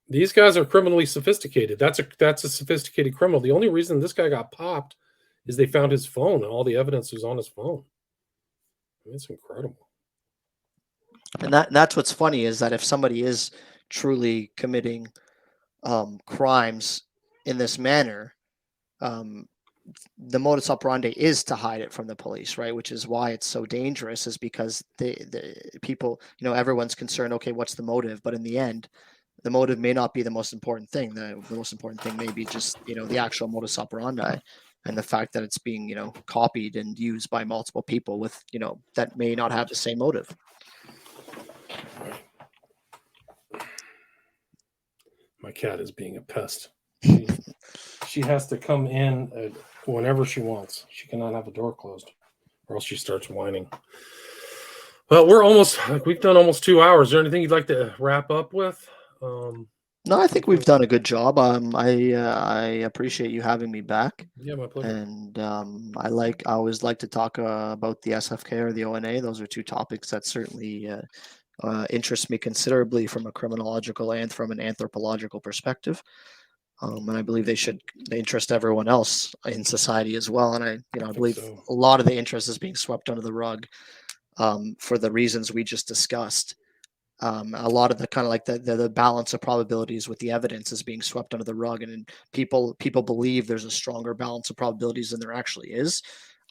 these guys are criminally sophisticated. That's a sophisticated criminal. The only reason this guy got popped is they found his phone and all the evidence was on his phone. It's incredible. And that's what's funny is that if somebody is truly committing crimes in this manner, the modus operandi is to hide it from the police, right? Which is why it's so dangerous, is because the people, everyone's concerned, okay, what's the motive? But in the end, the motive may not be the most important thing. The most important thing may be just, the actual modus operandi and the fact that it's being, copied and used by multiple people with, that may not have the same motive. My cat is being a pest. She has to come in whenever she wants. She cannot have the door closed or else she starts whining. Well, we've done almost 2 hours. Is there anything you'd like to wrap up with? No, I think we've done a good job. I appreciate you having me back. Yeah, my pleasure. And I always like to talk about the SFK or the O9A. Those are two topics that certainly interest me considerably from a criminological and from an anthropological perspective. And I believe they interest everyone else in society as well. And I believe a lot of the interest is being swept under the rug for the reasons we just discussed. A lot of the kind of the balance of probabilities with the evidence is being swept under the rug, and people believe there's a stronger balance of probabilities than there actually is.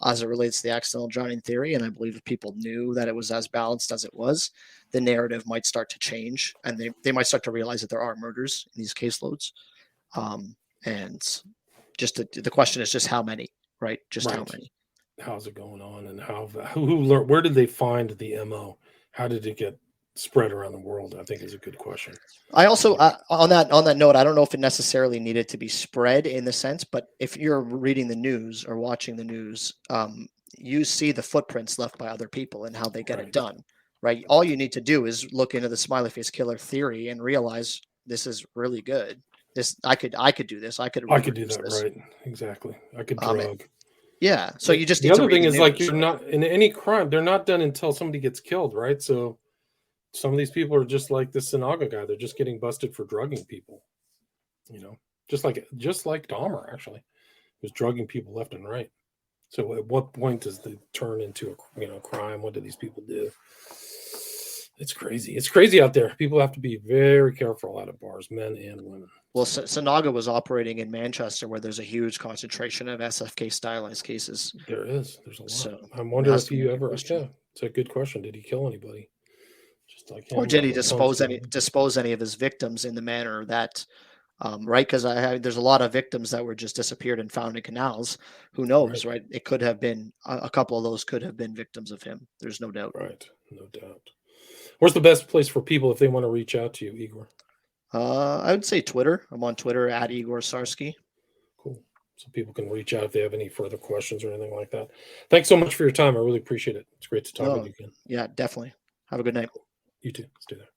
as it relates to the accidental drowning theory. And I believe if people knew that it was as balanced as it was, the narrative might start to change, and they might start to realize that there are murders in these caseloads. And just the question is just how many, right? Just how many. How's it going on, and who learned? Where did they find the MO? How did it get spread around the world? I think is a good question. I also on that note, I don't know if it necessarily needed to be spread in the sense, but if you're reading the news or watching the news, you see the footprints left by other people and how they get it done, right? All you need to do is look into the Smiley Face Killer theory and realize this is really good. This I could do this. I could do that, this. right? Exactly. I could drug. Yeah. So you just the other thing is like you're not in any crime. They're not done until somebody gets killed, right? So some of these people are just like the Sinaga guy. They're just getting busted for drugging people. You know, just like Dahmer actually, he was drugging people left and right. So at what point does it turn into a crime? What do these people do? It's crazy. It's crazy out there. People have to be very careful out of bars, men and women. Well, Sinaga was operating in Manchester, where there's a huge concentration of SFK stylized cases. There's a lot. So I wonder if he ever. Yeah, it's a good question. Did he kill anybody? Just like him, or did he dispose any of his victims in the manner that, right? Because there's a lot of victims that were just disappeared and found in canals. Who knows, right? It could have been a couple of those could have been victims of him. There's no doubt. Right, no doubt. Where's the best place for people if they want to reach out to you, Igor? I would say Twitter. I'm on Twitter at Igor Sarsky. Cool. So people can reach out if they have any further questions or anything like that. Thanks so much for your time. I really appreciate it. It's great to talk with you again. Yeah, definitely. Have a good night. You too. Stay there.